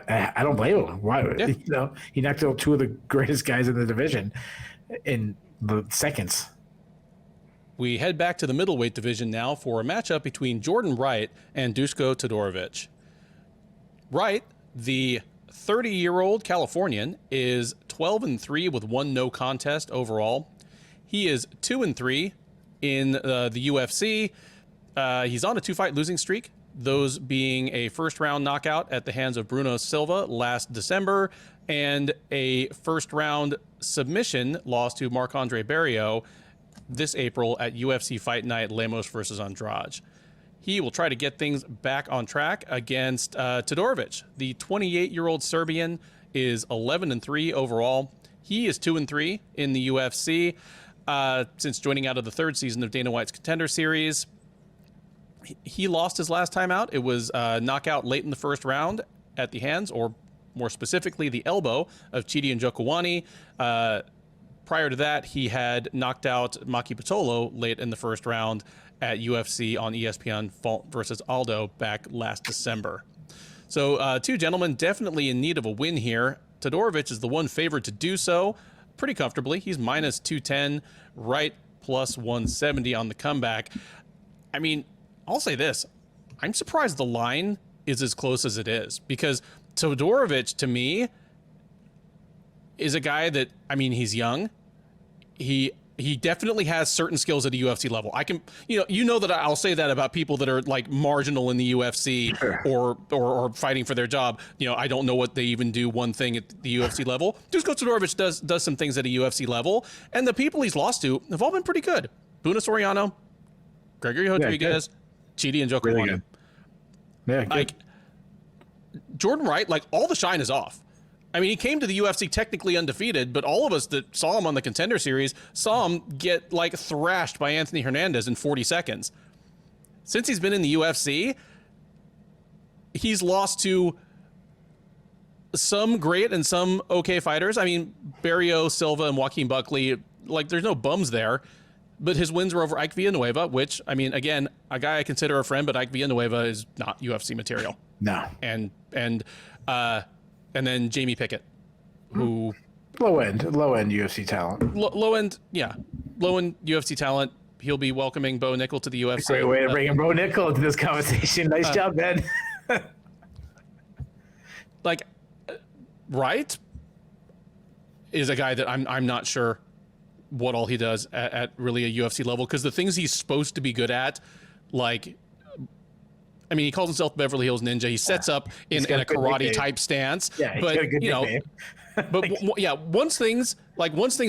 I don't blame him. Why?
Yeah.
You know, he knocked out 2 of the greatest guys in the division in the seconds.
We head back to the middleweight division now for a matchup between Jordan Wright and Dusko Todorovic. Wright, the 30-year-old Californian, is 12-3 with 1 no contest overall. He is 2-3 in the UFC. He's on a 2-fight losing streak, those being a first-round knockout at the hands of Bruno Silva last December and a first-round submission loss to Marc-Andre Barriault this April at UFC Fight Night, Lemos versus Andrade. He will try to get things back on track against Todorovic. The 28-year-old Serbian is 11-3 overall. He is 2-3 in the UFC since joining out of the 3rd season of Dana White's Contender Series. He lost his last time out. It was knockout late in the first round at the hands, or more specifically, the elbow of Chidi Njokuani. Prior to that, he had knocked out Maki Pitolo late in the first round at UFC on ESPN versus Aldo back last December. So 2 gentlemen definitely in need of a win here. Todorovic is the one favored to do so pretty comfortably. He's minus 210, Wright plus 170 on the comeback. I mean, I'll say this. I'm surprised the line is as close as it is, because Todorovic, to me, is a guy that, I mean, he's young. He definitely has certain skills at a UFC level. I can, you know that I'll say that about people that are like marginal in the UFC or fighting for their job. I don't know what they even do one thing at the UFC level. Dusko Todorovic does some things at a UFC level, and the people he's lost to have all been pretty good. Buna Soriano, Gregory Rodriguez, Chidi Njokuani. Really good.
Yeah, good.
Like, Jordan Wright, like, all the shine is off. I mean, he came to the UFC technically undefeated, but all of us that saw him on the Contender Series saw him get, like, thrashed by Anthony Hernandez in 40 seconds. Since he's been in the UFC, he's lost to some great and some okay fighters. I mean, Barriault, Silva, and Joaquin Buckley, like, there's no bums there. But his wins were over Ike Villanueva, which, I mean, again, a guy I consider a friend, but Ike Villanueva is not UFC material.
No.
And then Jamie Pickett, who
low end UFC talent.
Low end UFC talent. He'll be welcoming Bo Nickal to the UFC.
Great way to bring Bo Nickal into this conversation. Nice job, Ben.
Like, Wright is a guy that I'm not sure what all he does at really a UFC level, because the things he's supposed to be good at, like I mean, he calls himself Beverly Hills Ninja. He sets up in a karate type stance.
Yeah, he's
but
got a good nickname.
But yeah, once things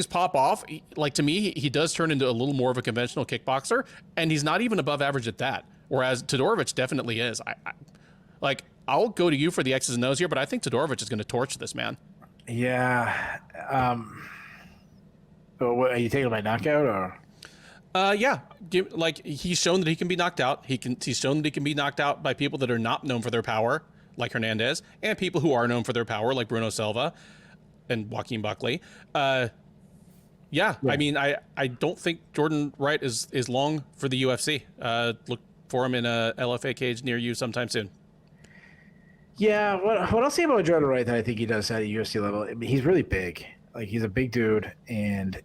pop off, like to me, he does turn into a little more of a conventional kickboxer, and he's not even above average at that. Whereas Todorovic definitely is. I'll go to you for the X's and O's here, but I think Todorovic is going to torch this man.
Yeah. Are you taking my knockout or?
Yeah. Like he's shown that he can be knocked out. He's shown that he can be knocked out by people that are not known for their power, like Hernandez, and people who are known for their power, like Bruno Silva and Joaquin Buckley. Yeah. I mean, I don't think Jordan Wright is long for the UFC. Look for him in a LFA cage near you sometime soon.
Yeah, what I'll say about Jordan Wright that I think he does at a UFC level, I mean, he's really big. Like, he's a big dude, and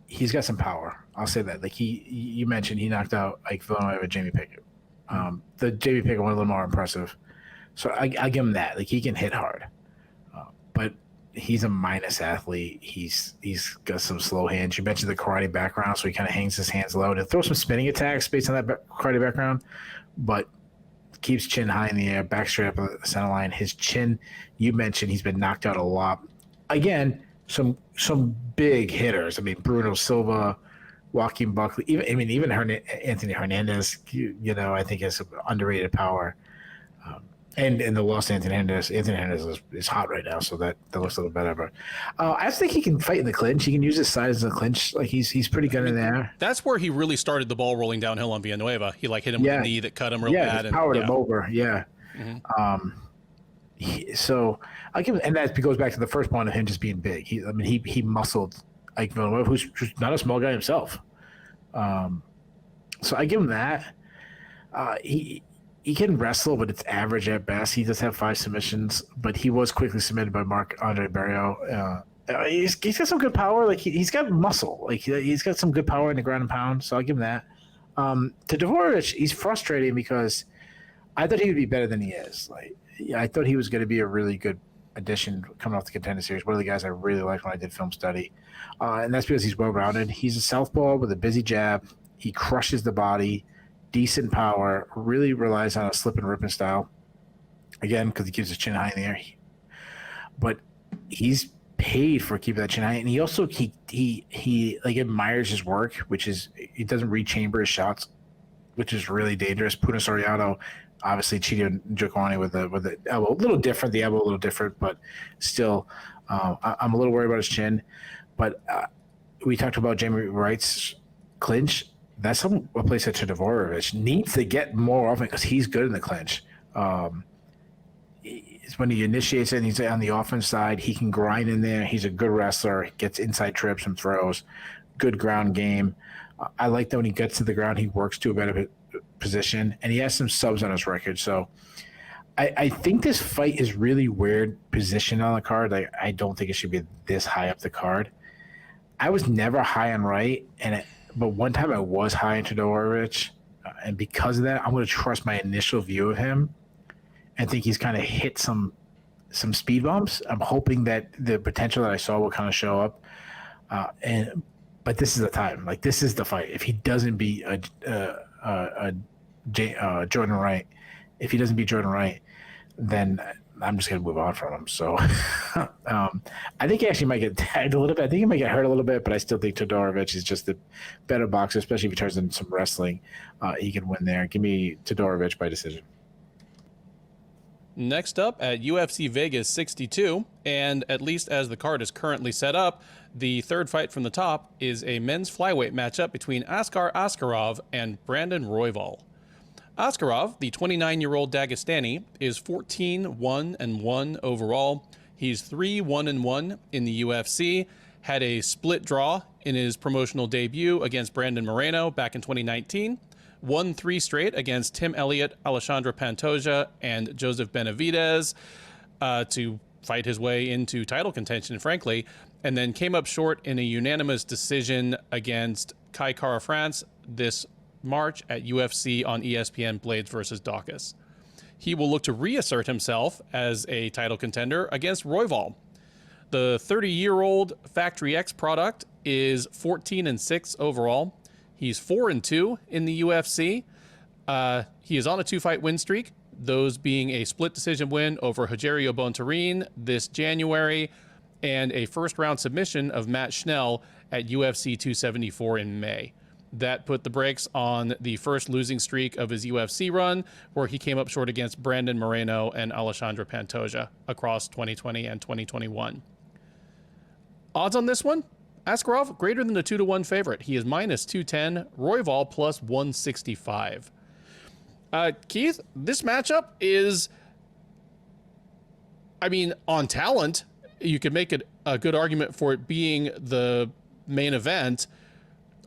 he's got some power. I'll say that. Like, you mentioned he knocked out Ike Villanueva with Jamie Pickett. The Jamie Pickett one a little more impressive. So I give him that. Like, he can hit hard. But he's a minus athlete. He's got some slow hands. You mentioned the karate background, so he kind of hangs his hands low to throw some spinning attacks based on that karate background, but keeps chin high in the air, back straight up the center line. His chin, you mentioned, he's been knocked out a lot. Again, some big hitters. I mean, Bruno Silva, Joaquin Buckley, even Anthony Hernandez. I think has some underrated power. And the lost Anthony Hernandez is hot right now, so that looks a little better. But I think he can fight in the clinch. He can use his size in the clinch. Like he's pretty good in there.
That's where he really started the ball rolling downhill on Villanueva. He hit him with a knee that cut him real bad.
And powered him over. Yeah.
Mm-hmm.
So I give him, and that goes back to the first point of him just being big. He muscled Ike Villanueva, who's not a small guy himself. So I give him that. He can wrestle, but it's average at best. He does have 5 submissions, but he was quickly submitted by Marc-Andre Barriault. He's got some good power. Like he's got muscle. Like he's got some good power in the ground and pound. So I'll give him that. To Todorovic, he's frustrating because I thought he would be better than he is. I thought he was going to be a really good addition coming off the Contender Series. One of the guys I really liked when I did film study, and that's because he's well-rounded. He's a southpaw with a busy jab. He crushes the body. Decent power, really relies on a slip and ripping style. Again, because he keeps his chin high in the air. But he's paid for keeping that chin high, and he also he admires his work, which is he doesn't rechamber his shots, which is really dangerous. Puna Soriano obviously cheated Njokuani with the elbow, a little different. The elbow a little different, but still, I'm a little worried about his chin. But we talked about Jamie Wright's clinch. That's a place that Todorovic needs to get more often because he's good in the clinch. It's when he initiates it and he's on the offense side, he can grind in there. He's a good wrestler. He gets inside trips and throws. Good ground game. I like that when he gets to the ground, he works to a better position, and he has some subs on his record. So I think this fight is really weird position on the card. I don't think it should be this high up the card. I was never high on Wright, but one time I was high into Todorovic, and because of that, I'm going to trust my initial view of him and think he's kind of hit some speed bumps. I'm hoping that the potential that I saw will kind of show up. But this is the time. Like, this is the fight. If he doesn't beat Jordan Wright, then I'm just going to move on from him. So I think he actually might get tagged a little bit. I think he might get hurt a little bit, but I still think Todorovic is just the better boxer, especially if he turns into some wrestling. He can win there. Give me Todorovic by decision.
Next up at UFC Vegas 62, and at least as the card is currently set up, the third fight from the top is a men's flyweight matchup between Askar Askarov and Brandon Royval. Askarov, the 29-year-old Dagestani, is 14-1-1 overall. He's 3-1-1 in the UFC, had a split draw in his promotional debut against Brandon Moreno back in 2019, won 3 straight against Tim Elliott, Alexandre Pantoja, and Joseph Benavidez to fight his way into title contention, frankly, and then came up short in a unanimous decision against Kai Kara France this March at UFC on ESPN Blades versus Daukaus. He will look to reassert himself as a title contender against Royval. The 30-year-old Factory X product is 14-6 overall. He's 4-2 in the UFC. He is on a 2-fight win streak those being a split decision win over Rogerio Bontorin this January and a first-round submission of Matt Schnell at UFC 274 in May. That put the brakes on the first losing streak of his UFC run, where he came up short against Brandon Moreno and Alexandre Pantoja across 2020 and 2021. Odds on this one? Askarov greater than a 2-1 favorite. He is minus 210. Royval plus 165. Keith, this matchup is, I mean, on talent, you could make it a good argument for it being the main event.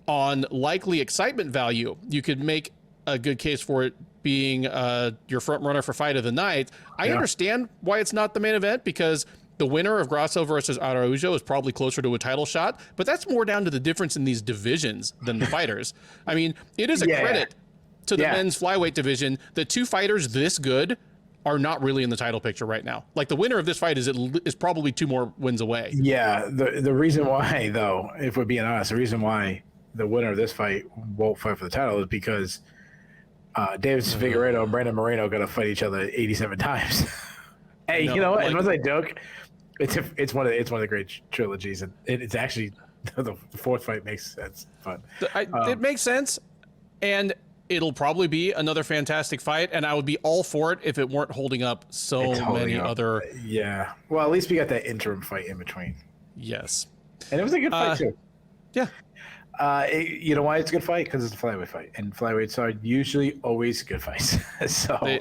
On likely excitement value, you could make a good case for it being your front runner for fight of the night. I understand why it's not the main event, because the winner of Grasso versus Araujo is probably closer to a title shot, but that's more down to the difference in these divisions than the fighters. I mean, it is a credit to the men's flyweight division that two fighters this good are not really in the title picture right now. Like, the winner of this fight is probably 2 more wins away.
Yeah, the reason why, though, if we're being honest, the reason why the winner of this fight won't fight for the title is because Davis Figueiredo and Brandon Moreno got to fight each other 87 times. Hey, you know what? As much as I joke, it's one of the great trilogies, and it's actually the fourth fight makes sense. But
it makes sense, and it'll probably be another fantastic fight, and I would be all for it if it weren't holding up so many other.
Yeah, well, at least we got that interim fight in between.
Yes,
and it was a good fight too.
Yeah.
You know why it's a good fight? Because it's a flyweight fight, and flyweights are usually always good fights. So,
there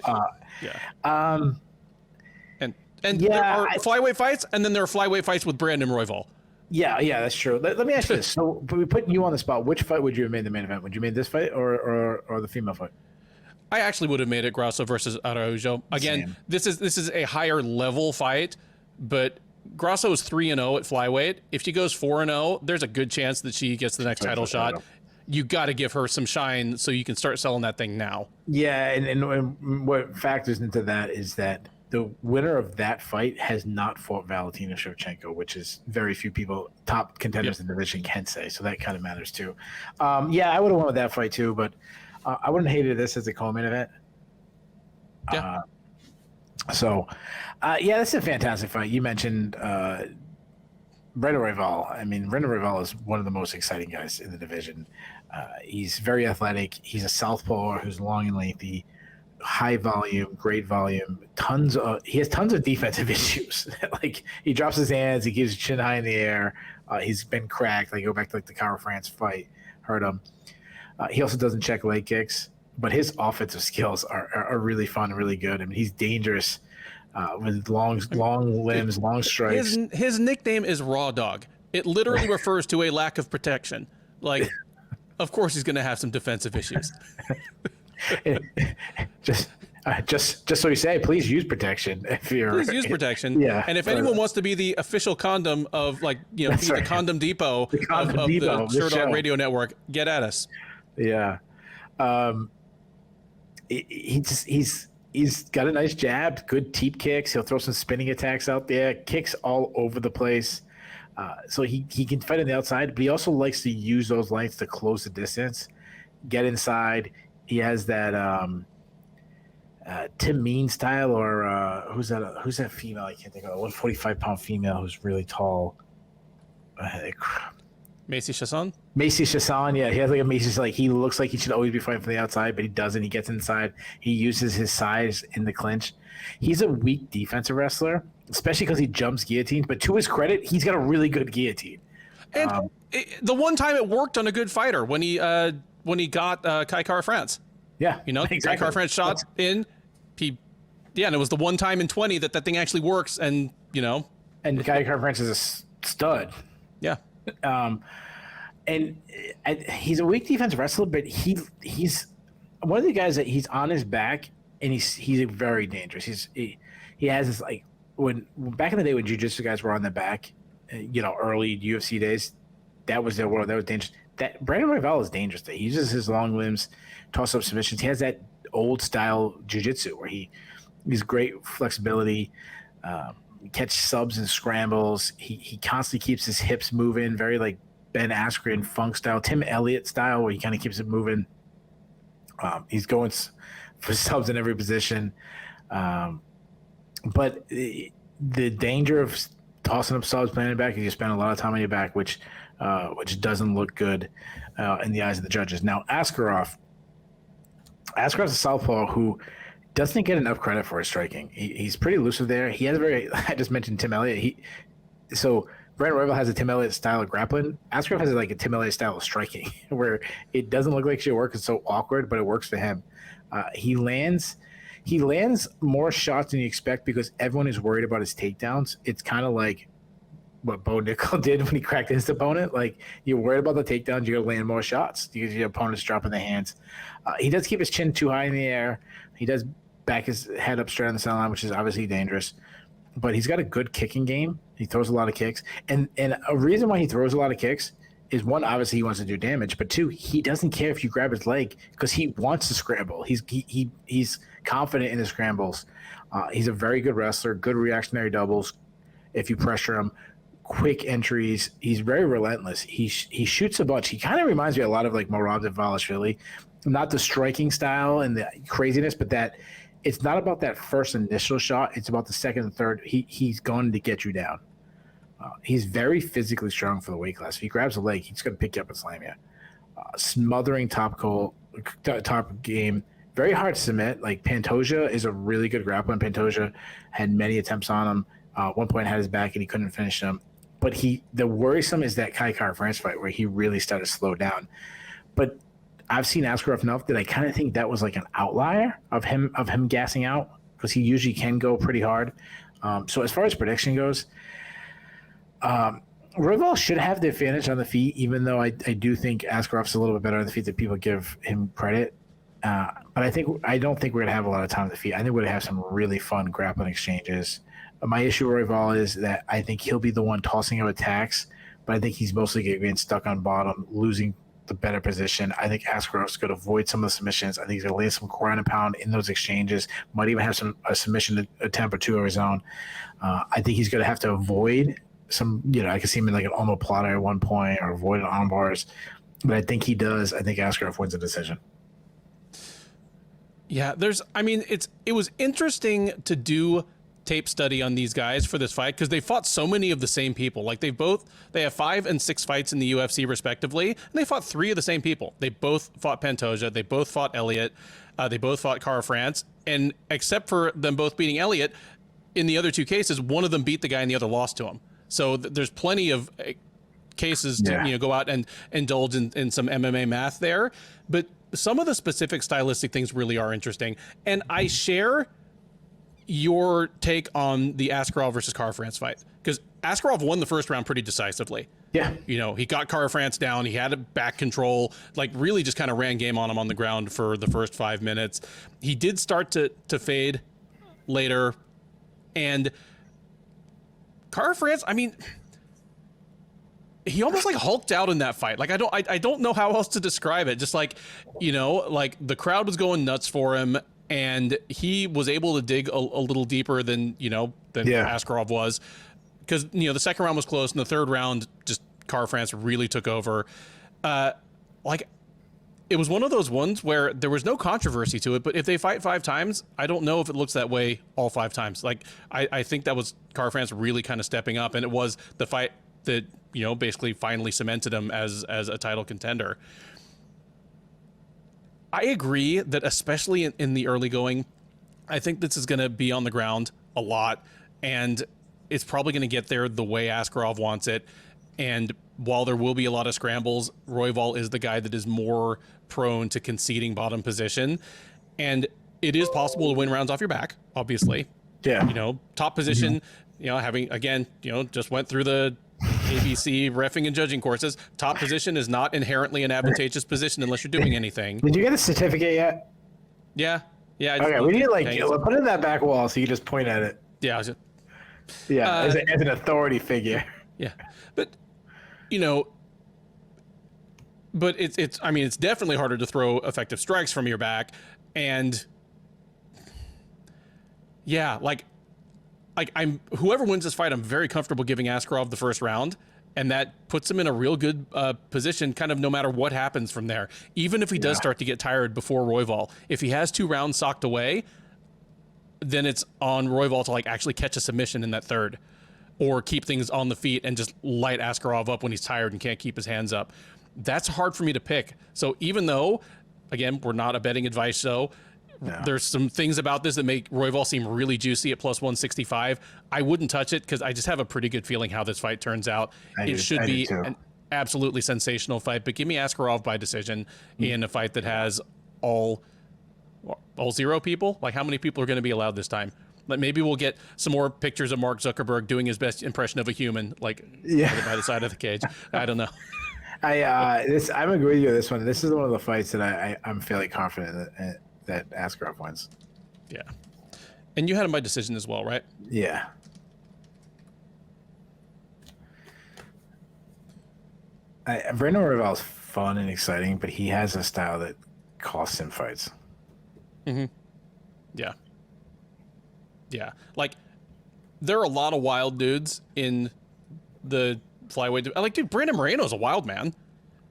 are flyweight fights, and then there are flyweight fights with Brandon Royval.
Yeah, that's true. Let me ask you this: so, we put you on the spot. Which fight would you have made the main event? Would you have made this fight or the female fight?
I actually would have made it Grasso versus Araujo. Again, this is a higher level fight, but Grasso is 3-0 at flyweight. If she goes 4-0, there's a good chance that she gets the next title shot. You got to give her some shine so you can start selling that thing now.
Yeah, and what factors into that is that the winner of that fight has not fought Valentina Shevchenko, which is very few people, top contenders in the division, can say. So that kind of matters too. I would have won with that fight too, but I wouldn't have hated this as a co-main event.
Yeah.
This is a fantastic fight. You mentioned Brandon Royval. I mean, Brandon Royval is one of the most exciting guys in the division. He's very athletic. He's a southpaw who's long and lengthy, high volume, great volume. He has tons of defensive issues. Like, he drops his hands, he keeps his chin high in the air. He's been cracked. Like, go back to the Cara France fight, hurt him. He also doesn't check leg kicks, but his offensive skills are really fun and really good. I mean, he's dangerous with long limbs, long strikes.
His nickname is Raw Dog. It literally refers to a lack of protection. Like, of course he's going to have some defensive issues.
just so you say, please use protection if you're.
Please use protection.
Yeah.
And if anyone wants to be the official condom of, like, be the condom depot of the Shirt On Radio Network, get at us.
Yeah. He's got a nice jab, good teep kicks. He'll throw some spinning attacks out there, kicks all over the place. So he can fight on the outside, but he also likes to use those lengths to close the distance, get inside. He has that Tim Mean style, or who's that female? I can't think of. A 145-pound female who's really tall.
Macy Chasson?
Macy Chasson, yeah. He has like a Macy's, like, he looks like he should always be fighting from the outside, but he doesn't. He gets inside. He uses his size in the clinch. He's a weak defensive wrestler, especially because he jumps guillotines. But to his credit, he's got a really good guillotine.
And the one time it worked on a good fighter when he got Kai Cara France.
Yeah.
Exactly. Kai Cara France shot in. And it was the one time in 20 that thing actually works. And,
And Kai Cara France is a stud.
Yeah.
And he's a weak defensive wrestler, but he's one of the guys that he's on his back, and he's very dangerous. He has this, like, when back in the day when jiu-jitsu guys were on their back, early UFC days, that was their world. That was dangerous. That Brandon Royval is dangerous. He uses his long limbs, toss up submissions. He has that old style jiu-jitsu where he's great flexibility. Catch subs and scrambles. He constantly keeps his hips moving, very like Ben Askren funk style, Tim Elliott style, where he kind of keeps it moving. He's going for subs in every position. But the danger of tossing up subs, planning back, is you spend a lot of time on your back, which doesn't look good in the eyes of the judges. Now, Askarov's a southpaw who doesn't get enough credit for his striking. He's pretty elusive there. He has I just mentioned Tim Elliott. Brandon Royval has a Tim Elliott style of grappling. Askarov has like a Tim Elliott style of striking, where it doesn't look like it should work. It's so awkward, but it works for him. He lands more shots than you expect because everyone is worried about his takedowns. It's kind of like what Bo Nickal did when he cracked his opponent. Like, you're worried about the takedowns, you're going to land more shots because your opponent's dropping the hands. He does keep his chin too high in the air. He does back his head up straight on the center line, which is obviously dangerous. But he's got a good kicking game. He throws a lot of kicks. And a reason why he throws a lot of kicks is, one, obviously he wants to do damage, but two, he doesn't care if you grab his leg because he wants to scramble. He's confident in his scrambles. He's a very good wrestler, good reactionary doubles if you pressure him, quick entries. He's very relentless. He shoots a bunch. He kind of reminds me a lot of like Merab Dvalishvili. Not the striking style and the craziness, but that it's not about that first initial shot. It's about the second and third. He's going to get you down. He's very physically strong for the weight class. If he grabs a leg, he's going to pick you up and slam you. Smothering top game. Very hard to submit. Like, Pantoja is a really good grappler, and Pantoja had many attempts on him. At one point had his back and he couldn't finish him. But the worrisome is that Kai Kara-France fight where he really started to slow down. But I've seen Askarov enough that I kind of think that was like an outlier of him gassing out, because he usually can go pretty hard. So as far as prediction goes, Royval should have the advantage on the feet, even though I do think Askarov's a little bit better on the feet than people give him credit. But I don't think we're going to have a lot of time on the feet. I think we're going to have some really fun grappling exchanges. My issue with Royval is that I think he'll be the one tossing out attacks, but I think he's mostly getting stuck on bottom, losing the better position. I think Askarov's going to avoid some of the submissions. I think he's going to lay some ground and pound in those exchanges. Might even have a submission attempt or two of his own. I think he's going to have to avoid some, I could see him in like an omoplata at one point, or avoid arm bars. But I think he does. I think Askarov wins the decision.
Yeah, it was interesting to do tape study on these guys for this fight because they fought so many of the same people. Like, they have 5 and 6 fights in the UFC respectively, and they fought 3 of the same people. They both fought Pantoja, they both fought Elliott, they both fought Kara-France, and except for them both beating Elliott, in the other 2 cases, one of them beat the guy and the other lost to him. So there's plenty of cases to go out and indulge in some MMA math there. But some of the specific stylistic things really are interesting, and I share your take on the Askarov versus Kara-France fight, because Askarov won the first round pretty decisively.
Yeah.
He got Kara-France down. He had a back control, like really just kind of ran game on him on the ground for the first 5 minutes. He did start to fade later, and Kara-France, he almost like hulked out in that fight. Like, I don't know how else to describe it. Just like, like the crowd was going nuts for him, and he was able to dig a little deeper than Askarov was, because the second round was close, and the third round just Kara-France really took over. It was one of those ones where there was no controversy to it, but if they fight 5 times, I don't know if it looks that way all 5 times. Like, I think that was Kara-France really kind of stepping up, and it was the fight that basically finally cemented him as a title contender. I agree that especially in the early going, I think this is going to be on the ground a lot, and it's probably going to get there the way Askarov wants it. And while there will be a lot of scrambles, Royval is the guy that is more prone to conceding bottom position. And it is possible to win rounds off your back, obviously.
Yeah.
Top position, having, again, just went through the ABC reffing and judging courses. Top position is not inherently an advantageous position unless you're doing anything.
Did you get a certificate yet?
Yeah.
Okay, we need to put it in that back wall so you just point at it.
Yeah.
As an authority figure.
Yeah. But, it's definitely harder to throw effective strikes from your back. And yeah, whoever wins this fight, I'm very comfortable giving Askarov the first round. And that puts him in a real good position, kind of no matter what happens from there. Even if he does start to get tired before Royval, if he has 2 rounds socked away, then it's on Royval to like actually catch a submission in that third, or keep things on the feet and just light Askarov up when he's tired and can't keep his hands up. That's hard for me to pick. So even though, again, we're not a betting advice show, there's some things about this that make Royval seem really juicy at plus 165. I wouldn't touch it because I just have a pretty good feeling how this fight turns out. It should be an absolutely sensational fight, but give me Askarov by decision in a fight that has all 0 people. Like, how many people are going to be allowed this time? Like, maybe we'll get some more pictures of Mark Zuckerberg doing his best impression of a human, like by the side of the cage. I don't know.
I'm agree with you on this one. This is one of the fights that I'm fairly confident that Askarov wins.
Yeah, and you had him by decision as well, right?
Yeah. Brandon Royval is fun and exciting, but he has a style that costs him fights.
Mm-hmm. Yeah. Like, there are a lot of wild dudes in the flyweight. Like, dude, Brandon Moreno's a wild man,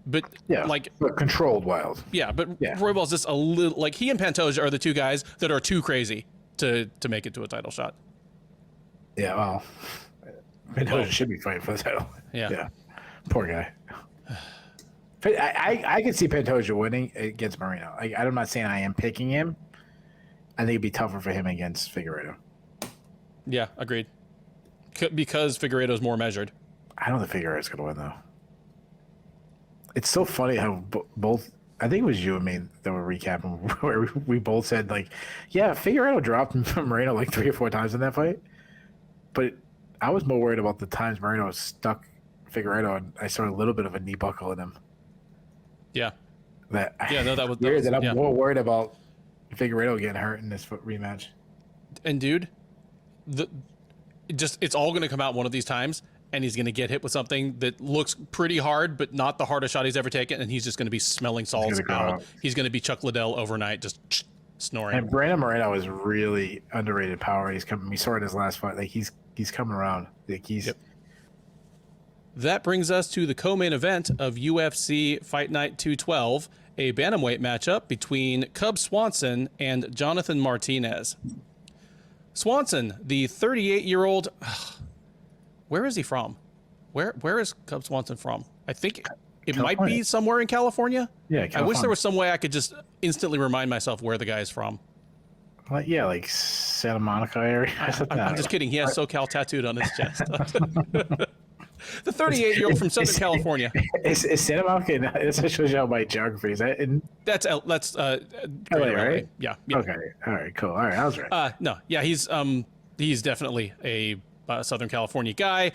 but but
controlled wild.
Yeah, but Royval's just a little, like, he and Pantoja are the 2 guys that are too crazy to make it to a title shot.
Yeah, well, Pantoja should be fighting for the title. Yeah. Poor guy. I can see Pantoja winning against Moreno. I'm not saying I am picking him. I think it'd be tougher for him against Figueiredo.
Yeah, agreed. Because Figueiredo's more measured.
I don't think Figueiredo's going to win, though. It's so funny how both, I think it was you and me that were recapping, where we both said, like, yeah, Figueiredo dropped Moreno like 3 or 4 times in that fight. But I was more worried about the times Moreno stuck Figueiredo, and I saw a little bit of a knee buckle in him.
Yeah.
That I'm more worried about Figueiredo getting hurt in this rematch.
And dude, it's all going to come out one of these times, and he's going to get hit with something that looks pretty hard, but not the hardest shot he's ever taken, and he's just going to be smelling salts out. He's going to be Chuck Liddell overnight, just snoring.
And Brandon Moreno is really underrated power. He's coming. We saw it in his last fight. Like, he's coming around. Like, he's.
Yep. That brings us to the co-main event of UFC Fight Night 212, a bantamweight matchup between Cub Swanson and Jonathan Martinez. Swanson, the 38-year-old, where is he from? Where is Cub Swanson from? I think it might be somewhere in California.
Yeah, California.
I wish there was some way I could just instantly remind myself where the guy is from.
Like Santa Monica area.
I'm just kidding. He has SoCal tattooed on his chest. The 38-year-old from Southern California.
Is Santa Monica? That shows you how my geography is.
That's
LA, right?
Yeah.
Okay. All right. Cool. All right. I was right.
No. Yeah. He's definitely a Southern California guy.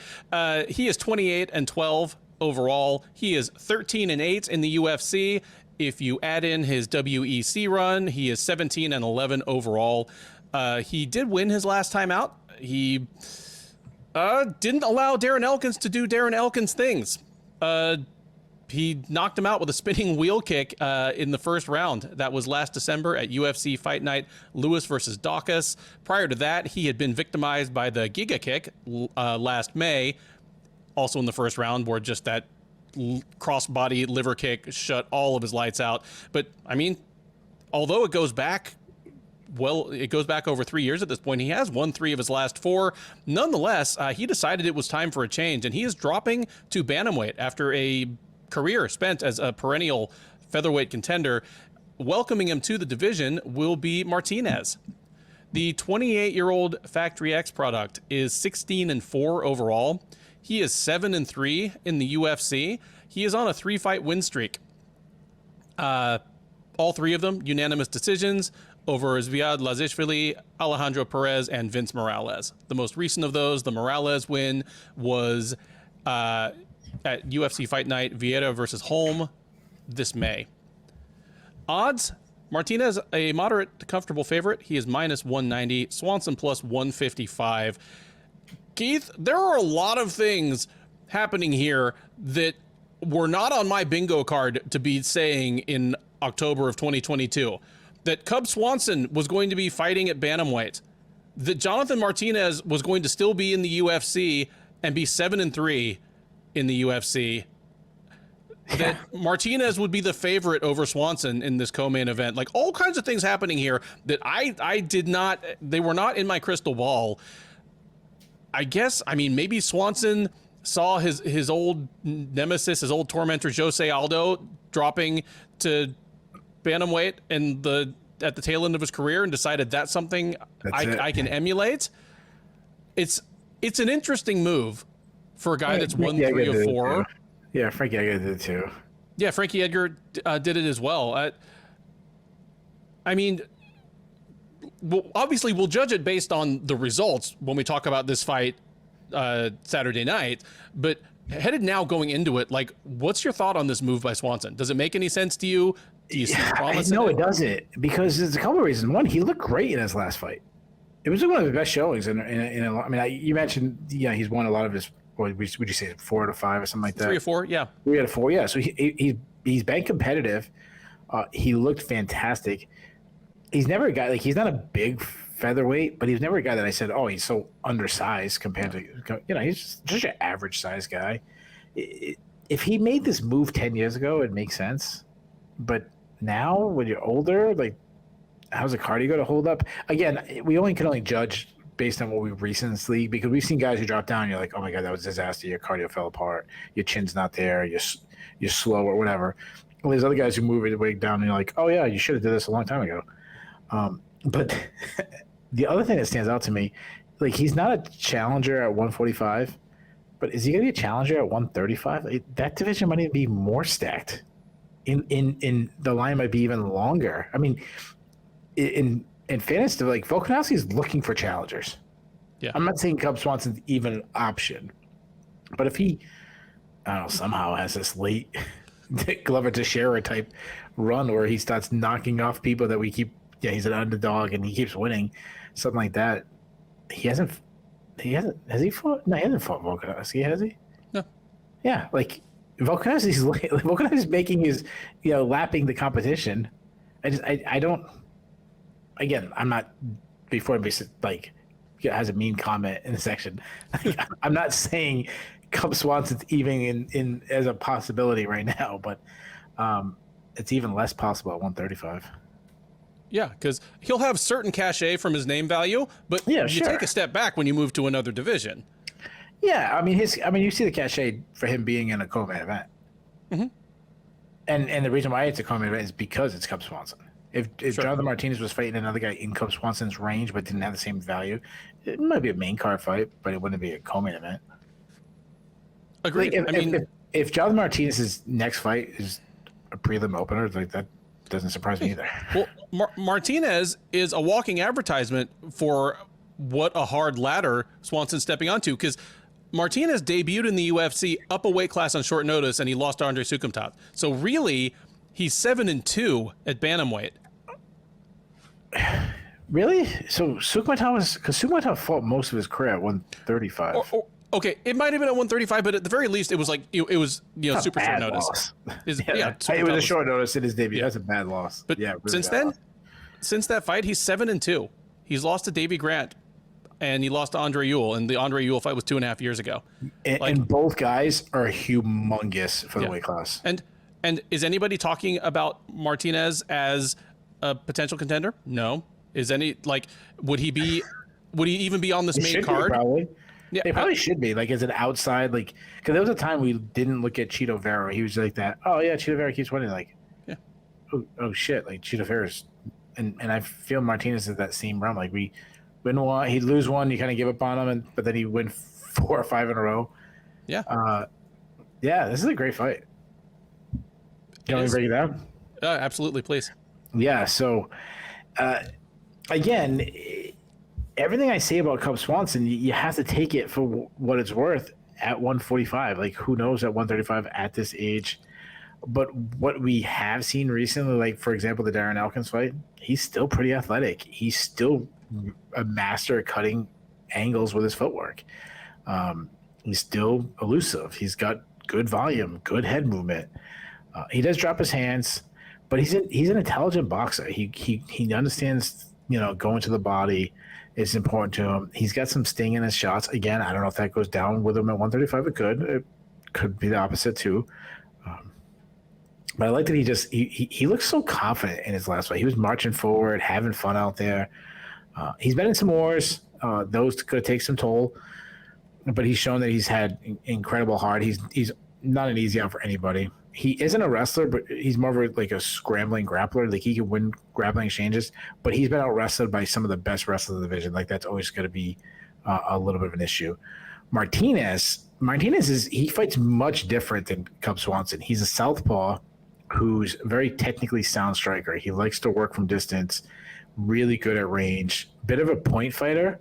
He is 28-12 overall. He is 13-8 in the UFC. If you add in his WEC run, he is 17-11 overall. He did win his last time out. He didn't allow Darren Elkins to do Darren Elkins things. He knocked him out with a spinning wheel kick in the first round. That was last December at UFC Fight Night, Lewis versus Dawkins. Prior to that, he had been victimized by the Giga kick last May, also in the first round, where just that cross-body liver kick shut all of his lights out. But, I mean, although it goes back over 3 years at this point, he has won 3 of his last 4. Nonetheless, he decided it was time for a change, and he is dropping to bantamweight after a career spent as a perennial featherweight contender. Welcoming him to the division will be Martinez. The 28-year-old Factory X product is 16-4 overall. He is 7-3 in the UFC. He is on a 3-fight win streak. All 3 of them unanimous decisions over Zviad Lazishvili, Alejandro Perez, and Vince Morales. The most recent of those, the Morales win, was at UFC Fight Night, Vieira versus Holm this May. Odds, Martinez, a moderate to comfortable favorite. He is -190, Swanson +155. Keith, there are a lot of things happening here that were not on my bingo card to be saying in October of 2022. That Cub Swanson was going to be fighting at bantamweight, that Jonathan Martinez was going to still be in the UFC and be 7-3, in the UFC that Martinez would be the favorite over Swanson in this co-main event. Like, all kinds of things happening here that I did not, they were not in my crystal ball. I guess, I mean, maybe Swanson saw his old nemesis, his old tormentor, Jose Aldo, dropping to bantamweight at the tail end of his career and decided that's something I can emulate. It's an interesting move for a guy that's won 3 of 4.
Yeah, Frankie Edgar did it too.
Yeah, Frankie Edgar did it as well. I mean, obviously we'll judge it based on the results when we talk about this fight Saturday night. But headed now going into it, like, what's your thought on this move by Swanson? Does it make any sense to you? Do you see promise?
No, it doesn't, because there's a couple of reasons. One, he looked great in his last fight. It was one of the best showings. I mean, you mentioned, he's won a lot of his. Would you say 4 out of 5 or something like that?
3 or 4, yeah.
3 out of 4, yeah. So he's been competitive. He looked fantastic. He's never a guy, like, he's not a big featherweight, but he's never a guy that I said, oh, he's so undersized compared to, he's just an average size guy. If he made this move 10 years ago, it makes sense. But now, when you're older, like, how's the cardio going to hold up? Again, we can only judge based on what we've recently, because we've seen guys who drop down, you're like, oh my God, that was a disaster. Your cardio fell apart. Your chin's not there. You're slow or whatever. Well, there's other guys who move it way down and you're like, oh yeah, you should have did this a long time ago. But the other thing that stands out to me, like, he's not a challenger at 145, but is he going to be a challenger at 135? That division might even be more stacked. In the line might be even longer. I mean, in fairness to, like, Volkanovski's looking for challengers. Yeah, I'm not saying Cub Swanson's even an option, but if he, I don't know, somehow has this late Glover Teixeira type run where he starts knocking off people that we keep, he's an underdog and he keeps winning, something like that. Has he fought? No, he hasn't fought Volkanovski, has he?
No.
Yeah, like, Volkanovski's making his, lapping the competition. I don't. Again, I'm not, before he like has a mean comment in the section. I'm not saying Cub Swanson's even in as a possibility right now, but it's even less possible at 135.
Yeah, because he'll have certain cachet from his name value, but you take a step back when you move to another division.
Yeah, I mean, you see the cachet for him being in a co-main event, and the reason why it's a co-main event is because it's Cub Swanson. If Jonathan Martinez was fighting another guy in Cub Swanson's range but didn't have the same value, it might be a main card fight, but it wouldn't be a co-main event.
Agreed.
Like, if Jonathan Martinez's next fight is a prelim opener, like, that doesn't surprise me either.
Well, Martinez is a walking advertisement for what a hard ladder Swanson's stepping onto, because Martinez debuted in the UFC up a weight class on short notice, and he lost to Andre Sukumtov. So really, he's 7-2 at bantamweight.
Really? So Sukumtov fought most of his career at 135.
Okay, it might have been at 135, but at the very least, it was like it was super short notice.
It was a short notice in his debut. That's a bad loss.
But
really
since that fight, he's 7-2. He's lost to Davey Grant, and he lost to Andre Ewell, and the Andre Ewell fight was 2.5 years ago.
And both guys are humongous for the weight class.
And is anybody talking about Martinez as a potential contender? No. Would he even be on this main card?
Probably. Yeah, they probably should be, like, as an outside, like, because there was a time we didn't look at Chito Vera. He was like that. Oh yeah, Chito Vera keeps winning. Like, yeah. Oh shit, like, Chito Vera's, and I feel Martinez is that same realm. Like, we win one, he'd lose one, you kind of give up on him, but then he win 4 or 5 in a row.
Yeah.
Yeah, this is a great fight. You want me to break it down?
Absolutely, please.
Yeah. So, again, everything I say about Cub Swanson, you have to take it for what it's worth at 145. Like, who knows at 135 at this age? But what we have seen recently, like, for example, the Darren Elkins fight, he's still pretty athletic. He's still a master at cutting angles with his footwork. He's still elusive. He's got good volume, good head movement. He does drop his hands, but he's an intelligent boxer. He understands, going to the body is important to him. He's got some sting in his shots. Again, I don't know if that goes down with him at 135. It could be the opposite too. But I like that he looks so confident in his last fight. He was marching forward, having fun out there. He's been in some wars. Those could take some toll, but he's shown that he's had incredible heart. He's not an easy out for anybody. He isn't a wrestler, but he's more of like a scrambling grappler. Like he can win grappling exchanges, but he's been out wrestled by some of the best wrestlers in the division. Like that's always going to be a little bit of an issue. Martinez he fights much different than Cub Swanson. He's a southpaw who's a very technically sound striker. He likes to work from distance, really good at range, bit of a point fighter.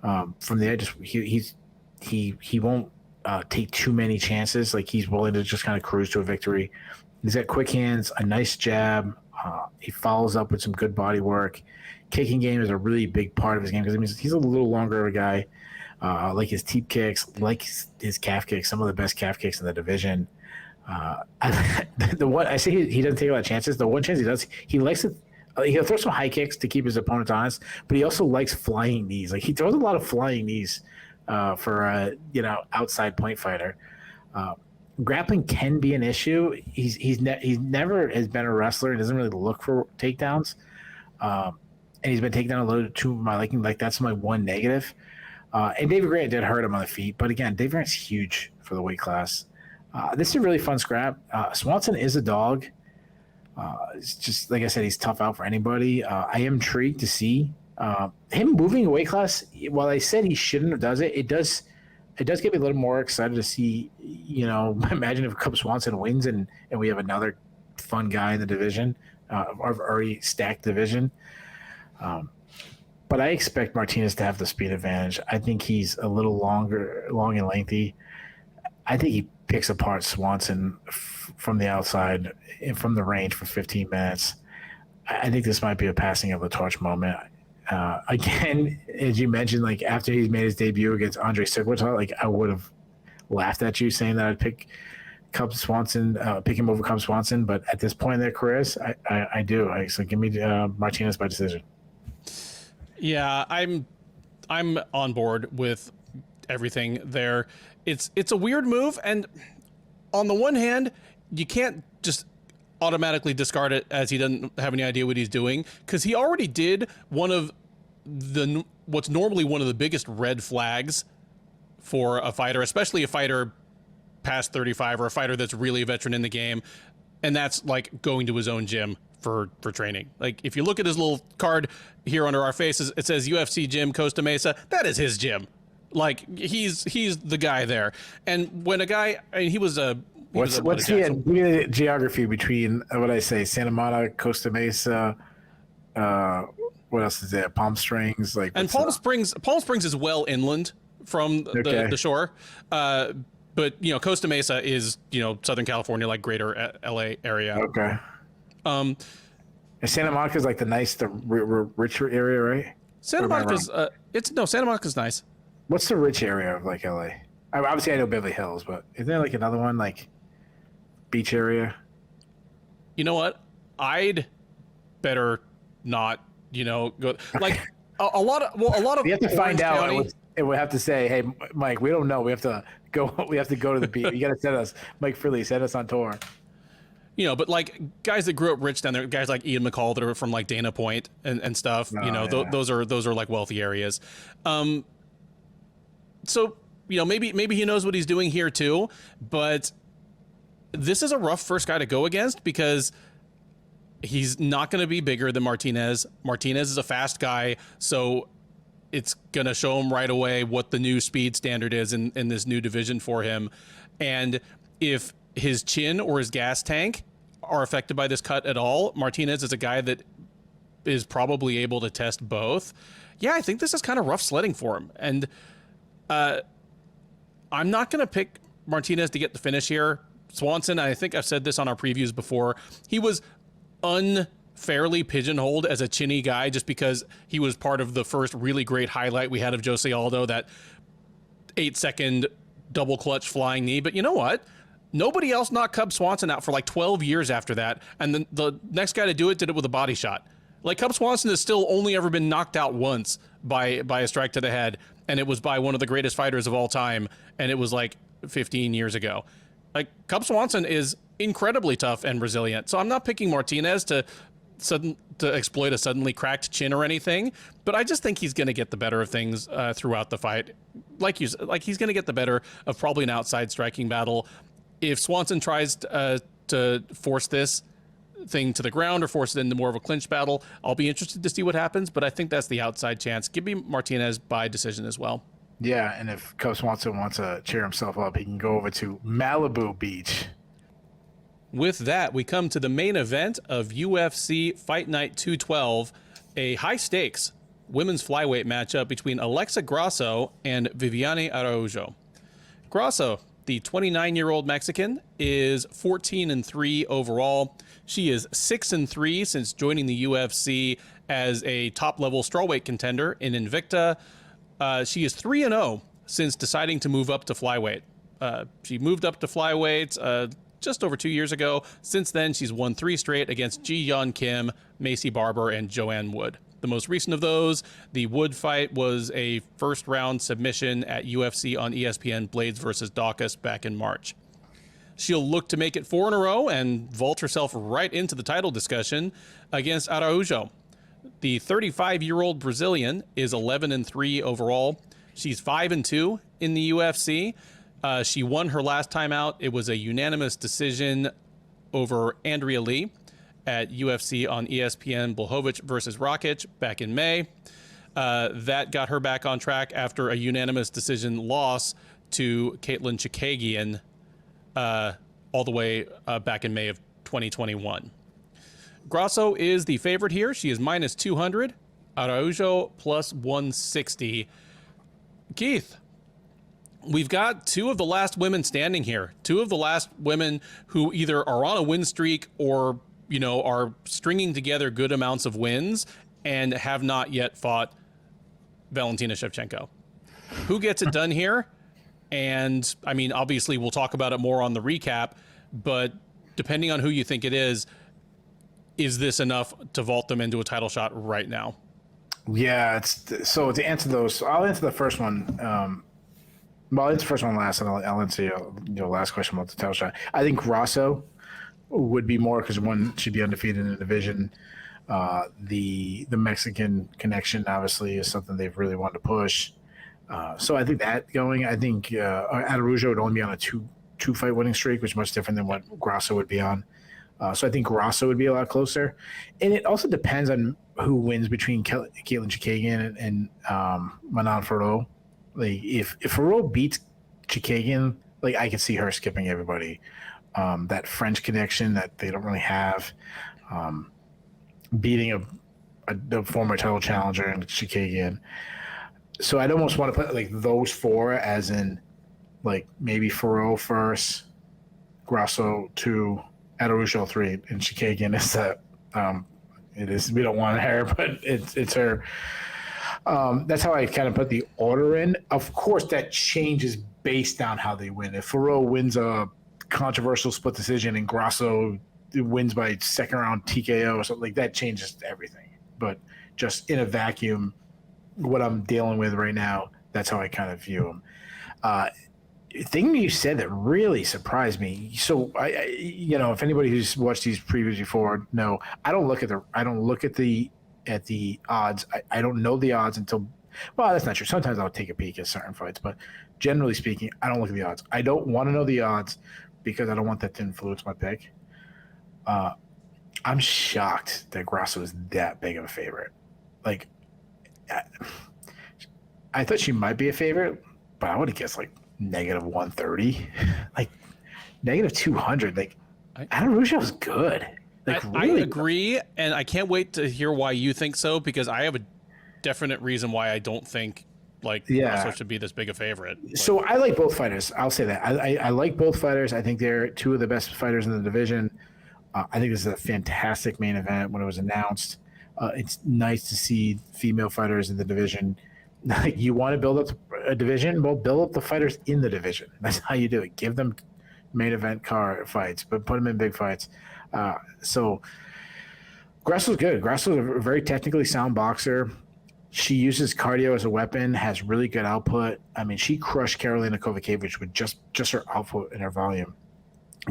From the edge, he won't take too many chances. Like he's willing to just kind of cruise to a victory. He's got quick hands, a nice jab. He follows up with some good body work. Kicking game is a really big part of his game because he's a little longer of a guy. Like his teep kicks, like his calf kicks, some of the best calf kicks in the division. The one I say he doesn't take a lot of chances. The one chance he does, he likes to. He'll throw some high kicks to keep his opponents honest, but he also likes flying knees. Like he throws a lot of flying knees for a outside point fighter. Grappling can be an issue. He's never has been a wrestler. He doesn't really look for takedowns, and he's been taken down a little to my liking. Like that's my one negative. And David Grant did hurt him on the feet, but again, David Grant's huge for the weight class. This is a really fun scrap. Swanson is a dog. It's just like I said, he's tough out for anybody. I am intrigued to see him moving a weight class. While I said he shouldn't have does it, it does get me a little more excited to see. Imagine if Cub Swanson wins and we have another fun guy in the division, our already stacked division. But I expect Martinez to have the speed advantage. I think he's a little long and lengthy. I think he picks apart Swanson from the outside and from the range for 15 minutes. I think this might be a passing of the torch moment. Again, as you mentioned, like after he's made his debut against Andre Cirkunov, like I would have laughed at you saying that I'd pick Cub Swanson, pick him over Cub Swanson. But at this point in their careers, I do. So give me Martinez by decision.
Yeah, I'm on board with everything there. It's a weird move, and on the one hand, you can't just automatically discard it as he doesn't have any idea what he's doing, because he already did one of what's normally one of the biggest red flags for a fighter, especially a fighter past 35 or a fighter that's really a veteran in the game, and that's like going to his own gym for training. Like if you look at his little card here under our faces, it says UFC Gym Costa Mesa. That is his gym. Like he's the guy there. And when a guy, I mean, what's the
geography between what I say, Santa Monica, Costa Mesa, what else is there? Palm Springs, like,
and Palm Springs is well inland from the shore. But Costa Mesa is Southern California, like greater LA area.
Okay. And Santa Monica is like the richer area, right?
Santa Monica's Santa Monica's nice.
What's the rich area of like LA? Obviously I know Beverly Hills, but is there like another one like beach area?
You know what? I'd better not, go like a lot of
we have to
Orange
find out
County,
and we have to say, hey, Mike, we don't know. We have to go to the beach. You got to send us, Mike Freely, send us on tour.
But like guys that grew up rich down there, guys like Ian McCall that are from like Dana Point and stuff, those are like wealthy areas. So, maybe he knows what he's doing here too, but this is a rough first guy to go against because he's not going to be bigger than Martinez. Martinez is a fast guy, so it's going to show him right away what the new speed standard is in this new division for him. And if his chin or his gas tank are affected by this cut at all, Martinez is a guy that is probably able to test both. Yeah, I think this is kind of rough sledding for him. And I'm not going to pick Martinez to get the finish here. Swanson, I think I've said this on our previews before, he was unfairly pigeonholed as a chinny guy just because he was part of the first really great highlight we had of Jose Aldo, that 8-second double clutch flying knee. But you know what? Nobody else knocked Cub Swanson out for like 12 years after that. And then the next guy to do it did it with a body shot. Like Cub Swanson has still only ever been knocked out once by a strike to the head. And it was by one of the greatest fighters of all time. And it was like 15 years ago. Like, Cub Swanson is incredibly tough and resilient. So I'm not picking Martinez to exploit a suddenly cracked chin or anything, but I just think he's going to get the better of things throughout the fight. Like he's going to get the better of probably an outside striking battle. If Swanson tries to force this thing to the ground or force it into more of a clinch battle, I'll be interested to see what happens, but I think that's the outside chance. Give me Martinez by decision as well.
Yeah, and if Cub Swanson wants to cheer himself up, he can go over to Malibu Beach.
With that, we come to the main event of UFC Fight Night 212, a high-stakes women's flyweight matchup between Alexa Grasso and Viviane Araujo. Grasso, the 29-year-old Mexican, is 14-3 overall. She is 6-3 since joining the UFC as a top-level strawweight contender in Invicta. She is 3-0 since deciding to move up to flyweight. She moved up to flyweight just over 2 years ago. Since then, she's won 3 straight against Ji Yeon Kim, Macy Barber, and Joanne Wood. The most recent of those, the Wood fight, was a first-round submission at UFC on ESPN Blades versus Dawkins back in March. She'll look to make it 4 in a row and vault herself right into the title discussion against Araujo. The 35-year-old Brazilian is 11-3 overall. She's 5-2 in the UFC. She won her last time out. It was a unanimous decision over Andrea Lee at UFC on ESPN Blachowicz versus Rakic back in May. That got her back on track after a unanimous decision loss to Caitlin Chikagian all the way back in May of 2021. Grasso is the favorite here. She is minus 200. Araujo plus 160. Keith, we've got 2 of the last women standing here. 2 of the last women who either are on a win streak or, you know, are stringing together good amounts of wins and have not yet fought Valentina Shevchenko. Who gets it done here? And, I mean, obviously we'll talk about it more on the recap, but depending on who you think it is this enough to vault them into a title shot right now?
Yeah, so to answer those, I'll answer the first one. I'll answer the first one last, and I'll answer your last question about the title shot. I think Grasso would be more because one should be undefeated in the division. The Mexican connection obviously is something they've really wanted to push. So I think that going. I think Araujo would only be on a two fight winning streak, which is much different than what Grasso would be on. So I think Grasso would be a lot closer. And it also depends on who wins between Caitlin Chikagian and Manon Fiorot. Like if Fiorot beats Chikagian, like I could see her skipping everybody. That French connection that they don't really have, beating a former title challenger in Chikagian. So I'd almost want to put like those 4 as in like maybe Fiorot first, Grasso 2, Araujo 3, and Chikagian is that it is. We don't want her, but it's her. That's how I kind of put the order in. Of course, that changes based on how they win. If Fiorot wins a controversial split decision and Grasso wins by second round TKO or something, like that changes everything. But just in a vacuum, what I'm dealing with right now, that's how I kind of view them. Thing you said that really surprised me. So I if anybody who's watched these previews before, no, I don't look at the odds. I don't know the odds until, well, that's not true. Sometimes I'll take a peek at certain fights, but generally speaking, I don't look at the odds. I don't want to know the odds because I don't want that to influence my pick. I'm shocked that Grasso is that big of a favorite. Like, I thought she might be a favorite, but I would have guessed like negative 130, like negative 200. Like, Araujo's good. Like,
I agree, and I can't wait to hear why you think so, because I have a definite reason why I don't think Grasso should be this big a favorite.
So I like both fighters. I'll say that. I like both fighters. I think they're 2 of the best fighters in the division. I think this is a fantastic main event when it was announced. It's nice to see female fighters in the division. You want to build up a division? Well, build up the fighters in the division. That's how you do it. Give them main event card fights, but put them in big fights. So Grasso's good. Grasso's a very technically sound boxer. She uses cardio as a weapon, has really good output. I mean, she crushed Karolina Kowalkiewicz with just her output and her volume.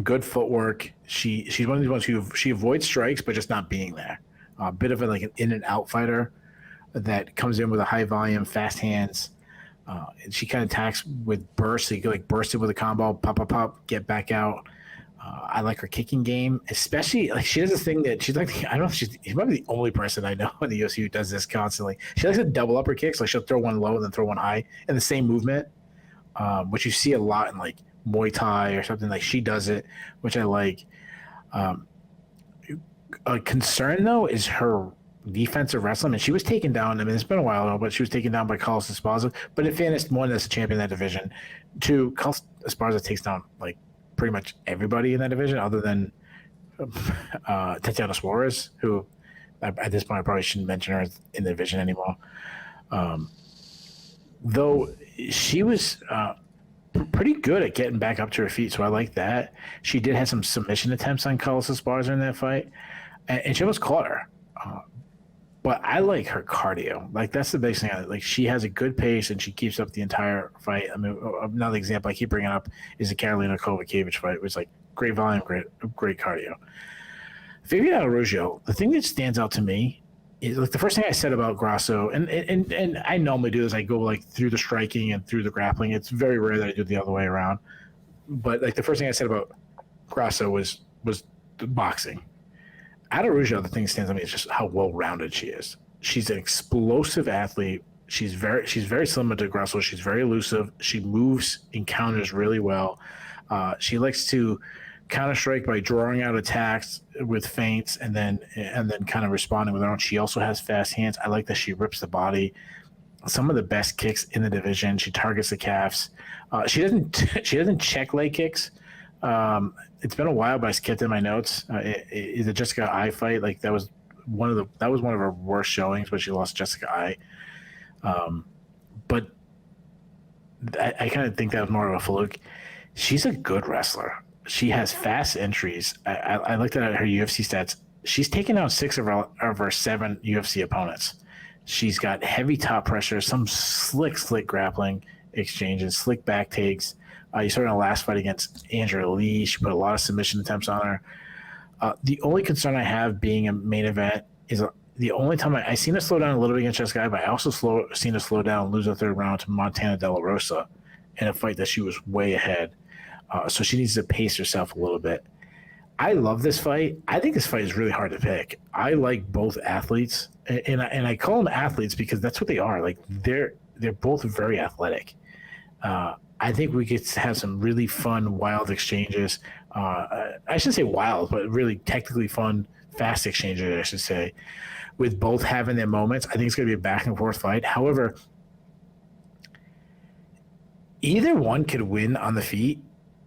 Good footwork. She's one of these ones who she avoids strikes, but just not being there. A bit of like an in and out fighter that comes in with a high volume, fast hands. And she kind of attacks with bursts. So you can like burst it with a combo, pop, pop, pop, get back out. I like her kicking game, especially like she has this thing that she's like, I don't know if she's probably the only person I know in the UFC who does this constantly. She likes to double upper kicks. Like she'll throw one low and then throw one high in the same movement, which you see a lot in like Muay Thai or something. Like she does it, which I like. A concern though is her defensive wrestling, and she was taken down. I mean, it's been a while now, but she was taken down by Carlos Esparza. But in fairness, one, that's a champion in that division. Two, Carlos Esparza takes down like pretty much everybody in that division, other than Tatiana Suarez, who at this point I probably shouldn't mention her in the division anymore. Though she was pretty good at getting back up to her feet, so I like that. She did have some submission attempts on Carlos Esparza in that fight, and she almost caught her. But I like her cardio. Like that's the biggest thing. Like she has a good pace and she keeps up the entire fight. I mean, another example I keep bringing up is the Karolina Kowalkiewicz fight. It was like great volume, great cardio. Fabian Araujo, the thing that stands out to me is like the first thing I said about Grasso, and I normally do is I go like through the striking and through the grappling. It's very rare that I do it the other way around. But like the first thing I said about Grasso was the boxing. Araujo, the thing that stands out to me is just how well-rounded she is. She's an explosive athlete. She's very similar to Grasso. She's very elusive. She moves and counters really well. She likes to counter strike by drawing out attacks with feints and then kind of responding with her own. She also has fast hands. I like that she rips the body. Some of the best kicks in the division. She targets the calves. She doesn't check leg kicks. It's been a while, but I kept in my notes. Is the Jessica Ai fight? Like that was one of her worst showings, but she lost Jessica Ai. But I kind of think that was more of a fluke. She's a good wrestler. She has fast entries. I looked at her UFC stats. She's taken out 6 of her 7 UFC opponents. She's got heavy top pressure, some slick grappling exchanges, slick back takes. You saw her in the last fight against Andrea Lee. She put a lot of submission attempts on her. The only concern I have being a main event is the only time I seen her slow down a little bit against Jessica, but I also seen her slow down and lose the 3rd round to Montana De La Rosa in a fight that she was way ahead. So she needs to pace herself a little bit. I love this fight. I think this fight is really hard to pick. I like both athletes, and I call them athletes because that's what they are. Like they're both very athletic. I think we could have some really fun, wild exchanges. I shouldn't say wild, but really technically fun, fast exchanges, I should say, with both having their moments. I think it's going to be a back and forth fight. However, either one could win on the feet,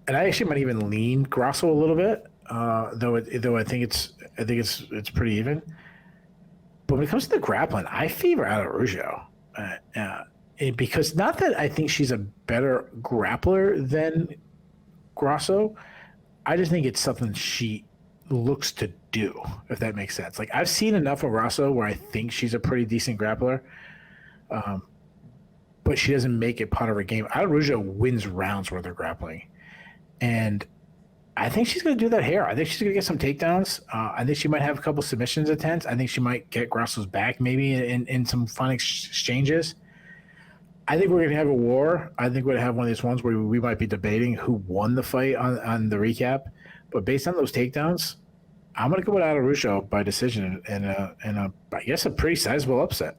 and I actually might even lean Grasso a little bit, though I think it's pretty even. But when it comes to the grappling, I favor Araujo. Because not that I think she's a better grappler than Grasso, I just think it's something she looks to do, if that makes sense. Like I've seen enough of Grasso where I think she's a pretty decent grappler, but she doesn't make it part of her game. Araujo wins rounds with her grappling, and I think she's going to do that here. I think she's going to get some takedowns. I think she might have a couple submissions attempts. I think she might get Grasso's back maybe in some fun exchanges. I think we're going to have a war. I think we're going to have one of these ones where we might be debating who won the fight on the recap. But based on those takedowns, I'm going to go with Araujo by decision and I guess a pretty sizable upset.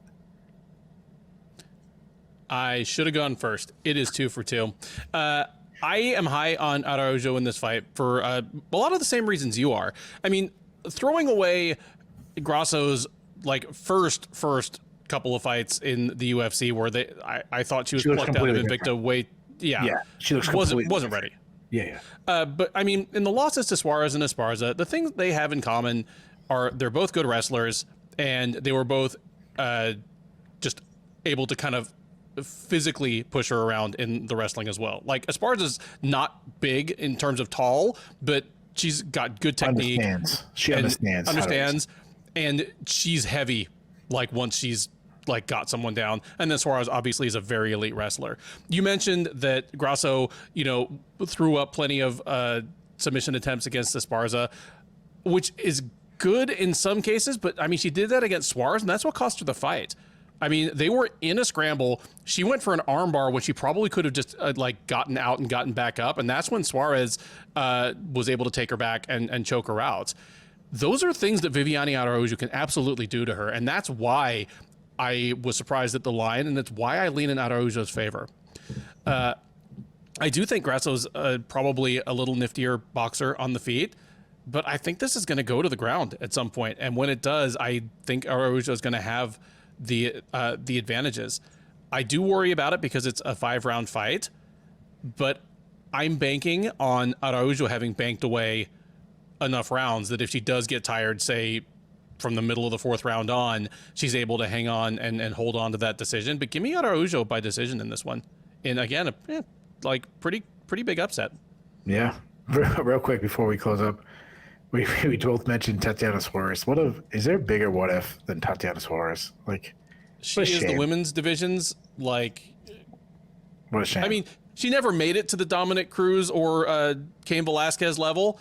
I should have gone first. It is 2 for 2. I am high on Araujo in this fight for a lot of the same reasons you are. I mean, throwing away Grasso's like first couple of fights in the UFC where I thought she was plucked out of Invicta way. Yeah,
she looks
wasn't ready.
Yeah.
But I mean, in the losses to Suarez and Esparza, the things they have in common are they're both good wrestlers and they were both just able to kind of physically push her around in the wrestling as well. Like Esparza's not big in terms of tall, but she's got good technique.
She understands,
and she's heavy. Like once she's like got someone down. And then Suarez obviously is a very elite wrestler. You mentioned that Grasso, you know, threw up plenty of submission attempts against Esparza, which is good in some cases, but I mean, she did that against Suarez, and that's what cost her the fight. I mean, they were in a scramble. She went for an armbar, which she probably could have just like gotten out and gotten back up, and that's when Suarez was able to take her back and choke her out. Those are things that Viviane Araujo can absolutely do to her, and that's why I was surprised at the line, and that's why I lean in Araujo's favor. I do think Grasso's probably a little niftier boxer on the feet, but I think this is going to go to the ground at some point, and when it does, I think Araujo is going to have the advantages. I do worry about it because it's a 5-round fight, but I'm banking on Araujo having banked away enough rounds that if she does get tired, say from the middle of the 4th round on, she's able to hang on and hold on to that decision. But give me Araujo by decision in this one. And again, like pretty big upset.
Yeah. Real quick before we close up, we both mentioned Tatiana Suarez. Is there a bigger what if than Tatiana Suarez? Like,
she is the women's division's, like,
what a shame.
I mean, she never made it to the Dominic Cruz or Cain Velasquez level.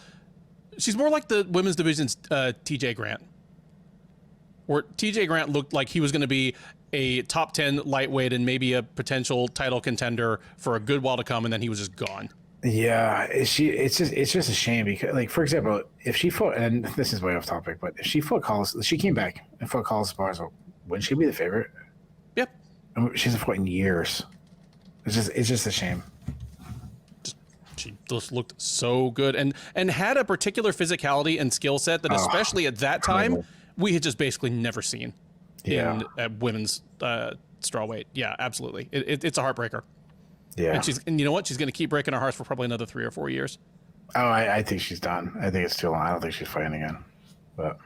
She's more like the women's division's TJ Grant, where TJ Grant looked like he was going to be a top 10 lightweight and maybe a potential title contender for a good while to come, and then he was just gone.
Yeah, it's just a shame because, like, for example, if she fought, and this is way off topic, but if she fought she came back and fought Carlos Esparza, wouldn't she be the favorite?
Yep.
I mean, she hasn't fought in years. It's just a shame.
She just looked so good and had a particular physicality and skill set that, especially at that time, we had just basically never seen in women's strawweight. Yeah, absolutely. It's a heartbreaker.
Yeah.
And you know what? She's going to keep breaking our hearts for probably another 3 or 4 years.
Oh, I think she's done. I think it's too long. I don't think she's fighting again. But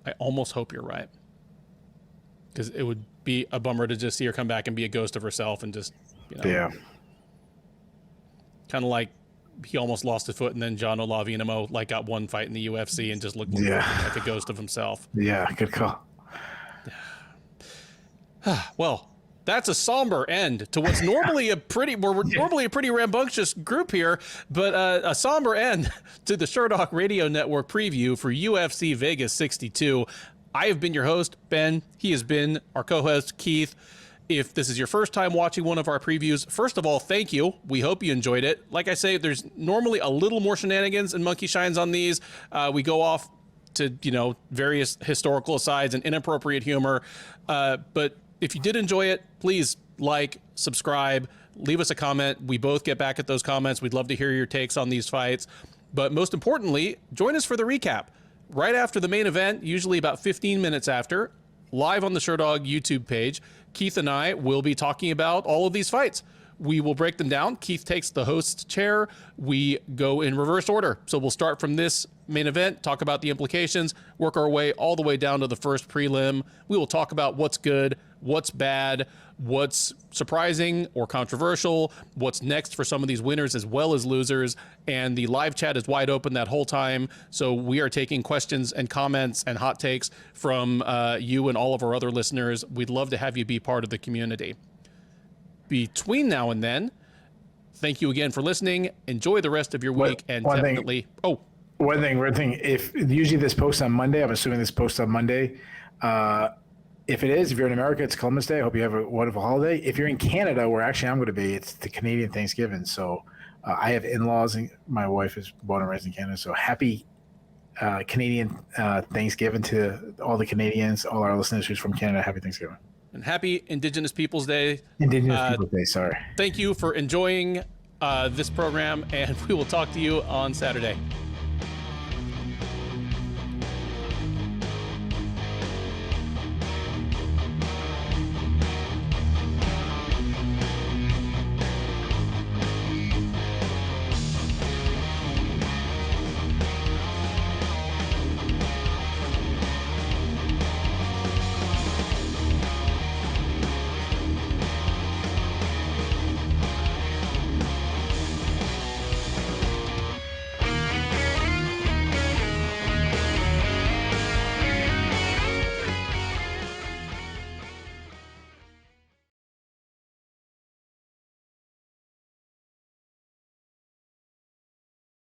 I almost hope you're right, because it would be a bummer to just see her come back and be a ghost of herself and just, you know.
Yeah.
Kind of like he almost lost his foot, and then Jon Olav Einemo like got one fight in the UFC and just looked like a ghost of himself.
Yeah, good call.
Well, that's a somber end to what's normally we're normally a pretty rambunctious group here, but a somber end to the Sherdog Radio Network preview for UFC Vegas 62. I have been your host, Ben. He has been our co-host, Keith. If this is your first time watching one of our previews, first of all, thank you. We hope you enjoyed it. Like I say, there's normally a little more shenanigans and monkey shines on these. We go off to, you know, various historical asides and inappropriate humor. But if you did enjoy it, please like, subscribe, leave us a comment. We both get back at those comments. We'd love to hear your takes on these fights. But most importantly, join us for the recap. Right after the main event, usually about 15 minutes after, live on the Sherdog YouTube page, Keith and I will be talking about all of these fights. We will break them down. Keith takes the host's chair. We go in reverse order. So we'll start from this main event, talk about the implications, work our way all the way down to the first prelim. We will talk about what's good, what's bad, what's surprising or controversial, what's next for some of these winners as well as losers. And the live chat is wide open that whole time. So we are taking questions and comments and hot takes from you and all of our other listeners. We'd love to have you be part of the community. Between now and then, thank you again for listening. Enjoy the rest of your week. One
thing. If usually this posts on Monday, I'm assuming this posts on Monday. If you're in America, it's Columbus Day. I hope you have a wonderful holiday. If you're in Canada, where actually I'm going to be, it's the Canadian Thanksgiving. So I have in-laws, and my wife is born and raised in Canada. So happy Canadian Thanksgiving to all the Canadians, all our listeners who's from Canada. Happy Thanksgiving.
And happy Indigenous Peoples Day.
Indigenous Peoples Day, sorry.
Thank you for enjoying this program, and we will talk to you on Saturday.